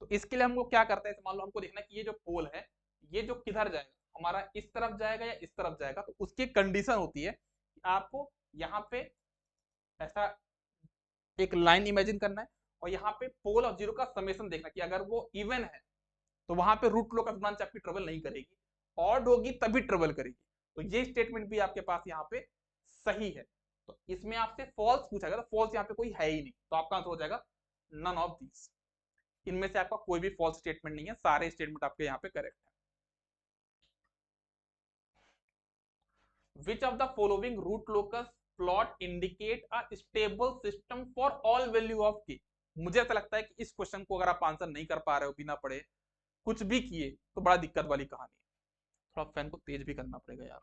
तो इसके लिए हमको क्या करते हैं, मान लो हमको देखना कि ये जो पोल है ये जो किधर जाएगा, हमारा इस तरफ जाएगा या इस तरफ जाएगा। तो उसकी कंडीशन होती है कि आपको यहाँ पे ऐसा एक लाइन इमेजिन करना है और यहाँ पे पोल और जीरो का समेशन देखना कि अगर वो इवन है तो वहां पे रूट लोकस ब्रांच आपकी ट्रेवल नहीं करेगी, ऑड होगी तभी ट्रेवल करेगी। तो ये स्टेटमेंट भी आपके पास यहाँ पे सही है। तो इसमें आपसे फॉल्स पूछा गया, तो फॉल्स यहाँ पे कोई है ही नहीं, तो आपका आंसर हो जाएगा नन ऑफ दीज। इनमें से आपका कोई भी फॉल्स स्टेटमेंट नहीं है, सारे स्टेटमेंट आपके यहाँ पे करेक्ट है। Which of the following root locus plot indicate a stable system for all value of K. मुझे ऐसा लगता है कि इस क्वेश्चन को अगर आप आंसर नहीं कर पा रहे हो बिना पढ़े, कुछ भी किए, तो बड़ा दिक्कत वाली कहानी है। थोड़ा फैन को तेज भी करना पड़ेगा यार।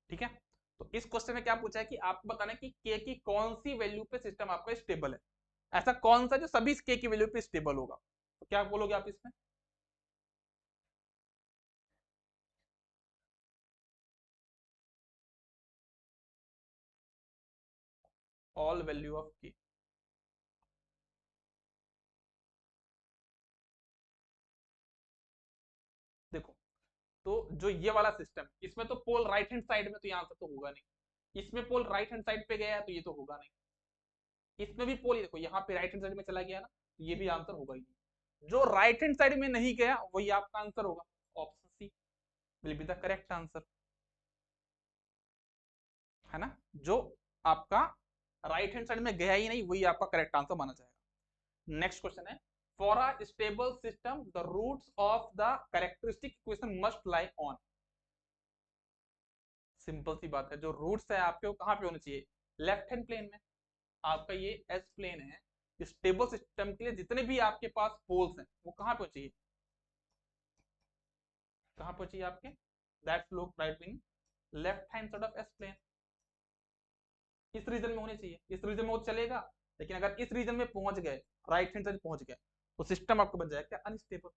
ठीक है, तो इस क्वेश्चन में क्या पूछा है कि आपको बताना है कि के की कौन सी वैल्यू पे सिस्टम आपका स्टेबल है। ऐसा कौन सा जो सभी के की वैल्यू पे स्टेबल होगा, तो क्या बोलोगे आप इसमें? ऑल वैल्यू ऑफ के। देखो, तो जो ये वाला सिस्टम, इसमें तो पोल राइट हैंड साइड में, तो यहाँ आंसर तो होगा नहीं। इसमें पोल राइट हैंड साइड पे गया है तो ये तो होगा नहीं। इसमें भी पोल, देखो यहाँ पे राइट हैंड साइड में चला गया ना, तो ये भी आंसर होगा ही नहीं। जो राइट हैंड साइड में नहीं गया वही आपका आंसर होगा। Option C will be the correct answer, है ना। जो आपका राइट हैंड साइड में गया ही नहीं वही आपका करेक्ट आंसर माना जाएगा। नेक्स्ट क्वेश्चन है, for a stable system the roots of the characteristic equation must lie on. Simple सी बात है, जो रूट्स है आपके वो कहाँ पे होने चाहिए? लेफ्ट हैंड प्लेन में। आपका ये एस प्लेन है, स्टेबल सिस्टम के लिए जितने भी आपके पास पोल्स हैं वो कहाँ पे चाहिए? कहाँ पे चाहिए आपके? That's look right mean left hand side of S plane. इस रीजन में होने चाहिए, इस रीजन में वो चलेगा, लेकिन अगर इस रीजन में पहुंच गए, राइट हैंड साइड पहुंच गए, तो सिस्टम आपको बन जाएगा क्या? अनस्टेबल।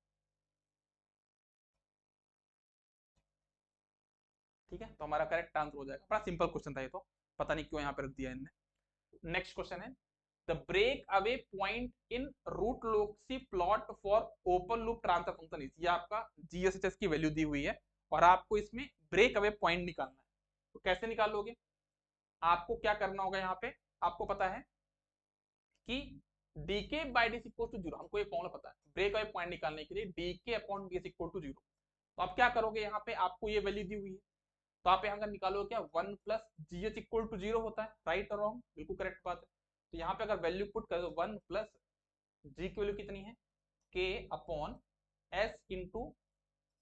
ठीक है, तो हमारा करेक्ट आंसर हो जाएगा। बड़ा सिंपल क्वेश्चन था ये तो, पता नहीं क्यों यहाँ पे रख दिया इनने। नेक्स्ट क्वेश्चन है, the break away point in root locus plot for open loop transfer function is. ये आपका जीएसएचएस की वैल्यू दी हुई है और आपको इसमें ब्रेक अवे पॉइंट निकालना है। तो कैसे निकालोगे? आपको क्या करना होगा, यहाँ पे आपको पता है कि D K by D equal to zero, हमको ये फॉर्मूला पता है ब्रेक अवे पॉइंट निकालने के लिए, D K upon D equal to zero. तो आप क्या करोगे, यहाँ पे आपको ये वैल्यू दी हुई है, तो आप यहाँ निकालोगे क्या? 1 plus G H equal to zero होता है, राइट और रॉन्ग? बिल्कुल करेक्ट बात है। तो यहाँ पे अगर वैल्यू पुट कर दो, 1 प्लस जी की वैल्यू कितनी है? के upon S into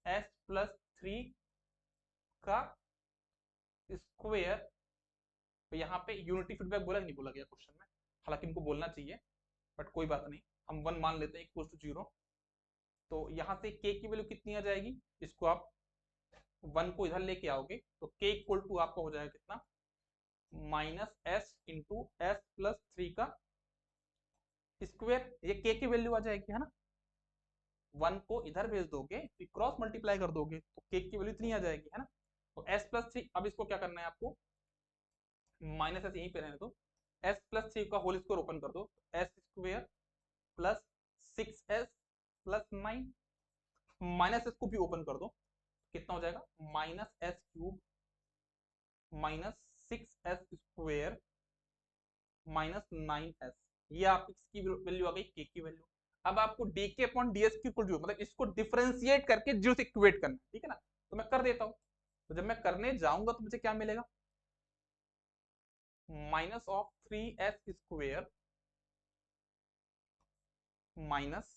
S plus 3 का स्क्वेयर। तो यहाँ पे यूनिटी फीडबैक बोला नहीं बोला गया क्वेश्चन में, हालांकि इनको बोलना चाहिए, बट कोई बात नहीं, हम 1 मान लेते हैं इक्वल टू जीरो। तो यहाँ से के की वैल्यू कितनी आ जाएगी? इसको आप 1 को इधर लेके आओगे तो के इक्वल टू आपका हो जाएगा कितना? Minus S into S plus 3 का स्क्वायर। ये के की वैल्यू आ जाएगी, है ना। 1 को इधर भेज दोगे तो क्रॉस मल्टीप्लाई कर दोगे तो के की वैल्यू इतनी आ जाएगी, है ना। तो एस प्लस 3, अब इसको क्या करना है आपको? माइनस एस यहीं पे रहने दो, एस प्लस 3 का होल स्क्वायर ओपन कर दो, S square plus 6s plus 9, minus S को भी ओपन कर दो, कितना हो जाएगा? Minus S cube minus 6s square minus 9s। ये आपकी किसकी वैल्यू आ गई? के की वैल्यू। अब आपको डी के अपॉन डी एस की इक्वल टू, मतलब इसको डिफरेंशिएट करके जीरो से इक्वेट करना, ठीक है ना। तो मैं कर देता हूं, तो जब मैं करने जाऊंगा तो मुझे क्या मिलेगा? Minus of 3s square minus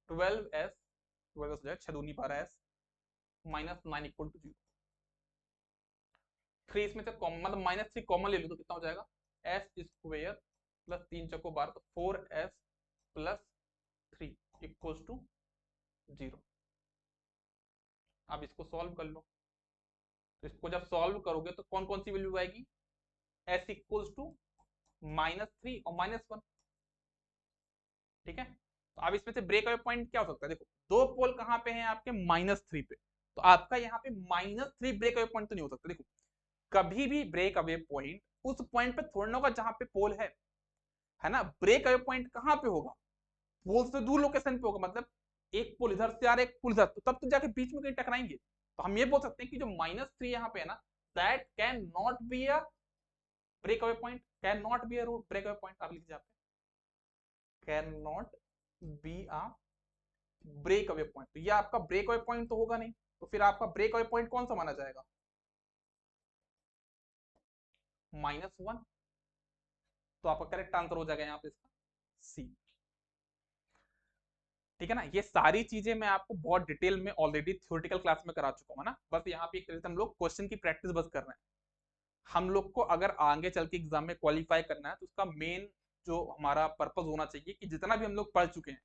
12s, 12 हो जाएगा 6 दूनी 12s minus 9 equal to zero. 3 इसमें से कॉमन, मतलब माइनस 3 कॉमन ले लो तो कितना हो जाएगा? एस स्क्वेयर प्लस 3 चौको 12, तो 4s प्लस 3 इक्वल्स टू 0। अब इसको सॉल्व कर लो, तो इसको जब सॉल्व करोगे तो कौन कौन सी वैल्यू आएगी, s इक्वल्स टू -3 और -1। ठीक है, तो अब इसमें से ब्रेक अवे पॉइंट क्या हो सकता है, देखो दो पोल कहाँ पे हैं आपके -3 पे, तो आपका यहाँ पे -3 ब्रेक अवे पॉइंट तो नहीं हो सकता। देखो कभी भी ब्रेक अवे पॉइंट उस पॉइंट पे थोड़ा ना होगा जहां पे पोल है ना। ब्रेक अवे पॉइंट कहाँ पे होगा, पोल से दूर लोकेशन पे होगा, मतलब एक पोल इधर से आ रहा है, एक पोल इधर, तो तब तो जाके बीच में कहीं टकराएंगे। तो हम ये बोल सकते हैं कि जो -3 यहाँ पे है ना, that can not be a break away point, can not be a root break away point. आप लिख दीजिए, can not be a break away point. तो ये आपका ब्रेक अवे पॉइंट तो होगा नहीं, तो फिर आपका ब्रेक अवे पॉइंट कौन सा माना जाएगा, -1। तो आपका करेक्ट आंसर हो जाएगा यहाँ पे इसका सी। ठीक है ना, ये सारी चीजें मैं आपको बहुत डिटेल में ऑलरेडी थ्योरेटिकल क्लास में करा चुका हूँ ना, बस यहाँ पे एक तरह से हम लोग क्वेश्चन की प्रैक्टिस बस कर रहे हैं। हम लोग को अगर आगे चल के एग्जाम में क्वालिफाई करना है तो उसका मेन जो हमारा पर्पज होना चाहिए कि जितना भी हम लोग पढ़ चुके हैं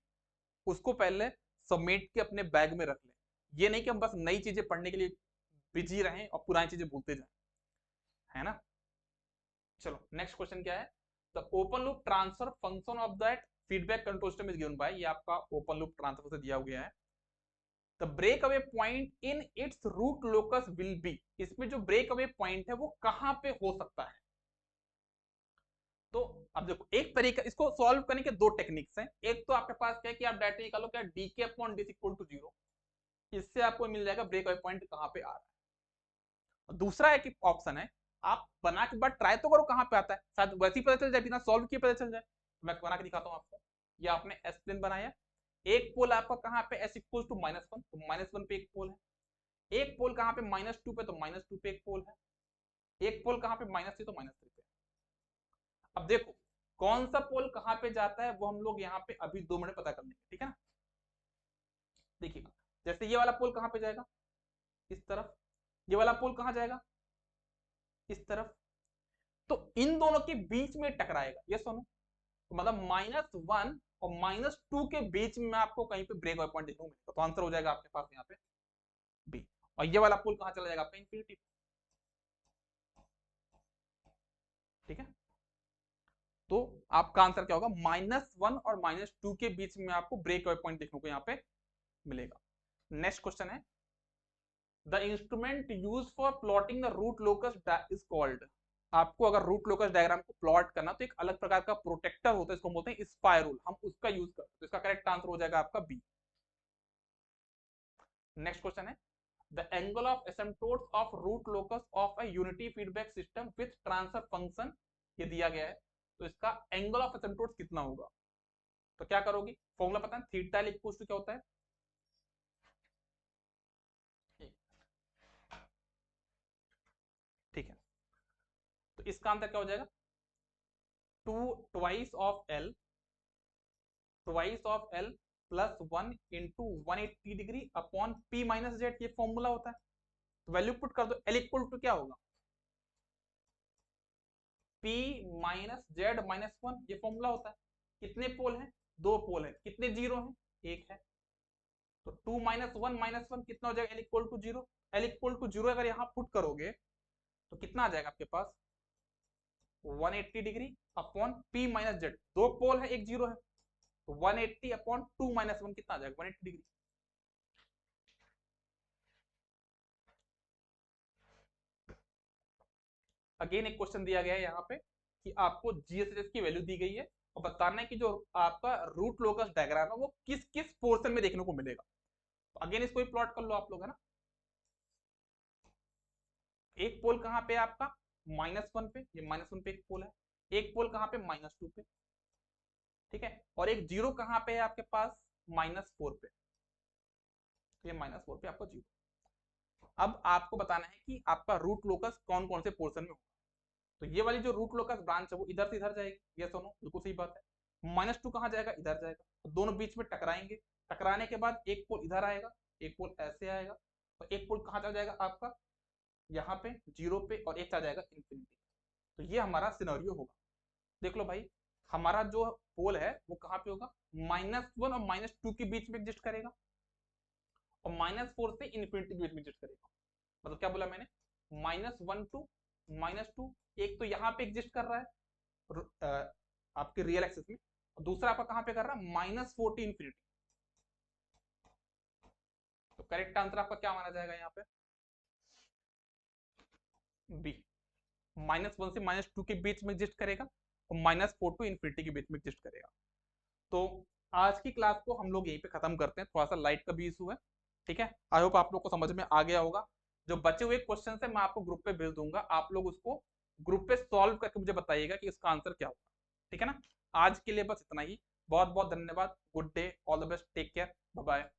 उसको पहले समेट के अपने बैग में रख लें। ये नहीं कि हम बस नई चीजें पढ़ने के लिए बिजी रहें और पुरानी चीजें भूलते जाएं, है ना। चलो नेक्स्ट क्वेश्चन क्या है, the open loop transfer function of that feedback control system is given by, ये आपका ओपन लूप ट्रांसफर से दिया गया है। The break away point in its root locus will be, इसमें जो ब्रेक अवे पॉइंट है वो कहां पे हो सकता है। तो अब देखो एक तरीका इसको सॉल्व करने के दो टेक्निक्स हैं। एक तो आपके पास क्या है कि आप डायरेक्ट निकालो क्या डी के अपॉन डी इक्वल टू 0, इससे आपको मिल जाएगा ब्रेक अवे पॉइंट कहां पे आ रहा है। दूसरा एक ऑप्शन है, आप बना के बाद ट्राई तो करो कहां पे आता है, शायद वैसे ही पता चल जाए, बिना सॉल्व किए पता चल जाए। तो मैं बना के दिखाता हूं आपको। ये आपने एस प्लेन बनाया, एक पोल आपका कहां पे s इक्वल टू -1, तो -1 पे एक पोल है। एक पोल कहां पे -2 पे, तो -2 पे एक पोल है। एक पोल कहां पे -3 तो -3 पे। अब देखो कौन सा पोल कहां पे जाता है वो हम लोग यहाँ पे अभी 2 मिनट पता कर लेंगे, ठीक है ना। देखिएगा जैसे ये वाला पोल कहां पे जाएगा, इस तरफ। ये वाला पोल कहां जाएगा, इस तरफ। तो इन दोनों के बीच में टकराएगा, ये सुनो, तो मतलब -1 और -2 के बीच में आपको कहीं पे ब्रेक अवे पॉइंट देखने को मिलेगा। तो आंसर हो जाएगा आपके पास यहाँ पे बी। और ये वाला पोल कहां चला जाएगा आपका, इंफिनिटी। ठीक है, तो आपका आंसर क्या होगा, -1 और -2 के बीच में आपको ब्रेक अवे पॉइंट देखने को यहाँ पे मिलेगा। नेक्स्ट क्वेश्चन है, the instrument use for plotting the root locus is called. आपको अगर रूट लोकस डायग्राम को प्लॉट करना तो एक अलग प्रकार का प्रोटेक्टर होता है, इसको बोलते हैं स्पाइरूल, हम उसका यूज करते हैं। तो इसका करेक्ट आंसर हो जाएगा आपका बी। नेक्स्ट क्वेश्चन है, the angle of asymptotes of root locus of a unity feedback system with transfer function, ये दिया गया है, तो इसका एंगल ऑफ एसिम्पटोट्स कितना होगा। तो क्या करोगे, फॉर्मूला पता है, थीटा इक्वल्स टू क्या होता है, ठीक है। तो इसका आंसर क्या हो जाएगा, 2 twice of L plus 1 into 180 degree upon P minus Z, ये फॉर्मूला होता है। तो वैल्यू पुट कर दो, एल इक्वल टू क्या होगा, पी माइनस जेड माइनस 1, ये फॉर्मूला होता है। कितने पोल हैं, दो पोल हैं, कितने जीरो हैं, एक है। तो 2 -1 -1 कितना हो जाएगा, L equal to 0। L equal to 0 अगर यहाँ पुट करोगे तो कितना आ जाएगा आपके पास, 180 degree upon P minus Z, दो पोल है एक जीरो है, तो 180 अपॉन 2 -1 कितना आ जाएगा, 180 डिग्री। अगेन एक क्वेश्चन दिया गया है यहाँ पे कि आपको जीएसएस की वैल्यू दी गई है और बताना है कि जो आपका रूट लोकस डायग्राम है वो किस किस पोर्शन में देखने को मिलेगा। तो अगेन इसको ही प्लॉट कर लो आप लोग, है ना। एक पोल कहाँ पे आपका -1 पे, ये -1 पे एक पोल है। एक पोल कहाँ पे, -2 पे, ठीक है। और एक जीरो कहाँ पे है आपके पास, -4 पे, तो ये -4 पे आपका जीरो। अब आपको बताना है कि आपका रूट लोकस कौन कौन से पोर्शन में होगा। तो ये वाली जो रूट लोकस ब्रांच है वो इधर से इधर जाएगी, ये सुनो बिल्कुल सही बात है। -2 कहाँ जाएगा, इधर जाएगा, तो दोनों बीच में टकराएंगे। टकराने के बाद एक पोल इधर आएगा, एक पोल ऐसे आएगा, और एक पोल कहाँ चला जाएगा आपका, यहाँ पे जीरो पे, और एक चला जाएगा इंफिनिटी। तो ये हमारा सिनेरियो होगा। देख लो भाई, हमारा जो पोल है वो कहाँ पे होगा, -1 और -2 के बीच में एग्जिस्ट करेगा, और -4 से इन्फिनिटी के बीच में एग्जिस्ट करेगा। मतलब क्या बोला मैंने, -1 टू -2, एक तो यहाँ पे एग्जिस्ट कर रहा है आपके रियल एक्सिस में, और दूसरा आपका कहाँ पे कर रहा है, -4 टू इन्फिनिटी। तो करेक्ट आंसर आपका क्या माना जाएगा यहाँ पे, बी, -1 से -2 के बीच में एग्जिस्ट करेगा और -4 टू इन्फिनिटी के बीच में एग्जिस्ट करेगा। तो आज की क्लास को हम लोग यहीं पे खत्म करते हैं, थोड़ा सा लाइट का भी इशू है, ठीक है। आई होप आप लोग को समझ में आ गया होगा। जो बचे हुए क्वेश्चन है मैं आपको ग्रुप पे भेज दूंगा, आप लोग उसको ग्रुप पे सॉल्व करके मुझे बताइएगा कि इसका आंसर क्या होगा, ठीक है ना। आज के लिए बस इतना ही, बहुत बहुत धन्यवाद, good day, all the best, take care, bye bye.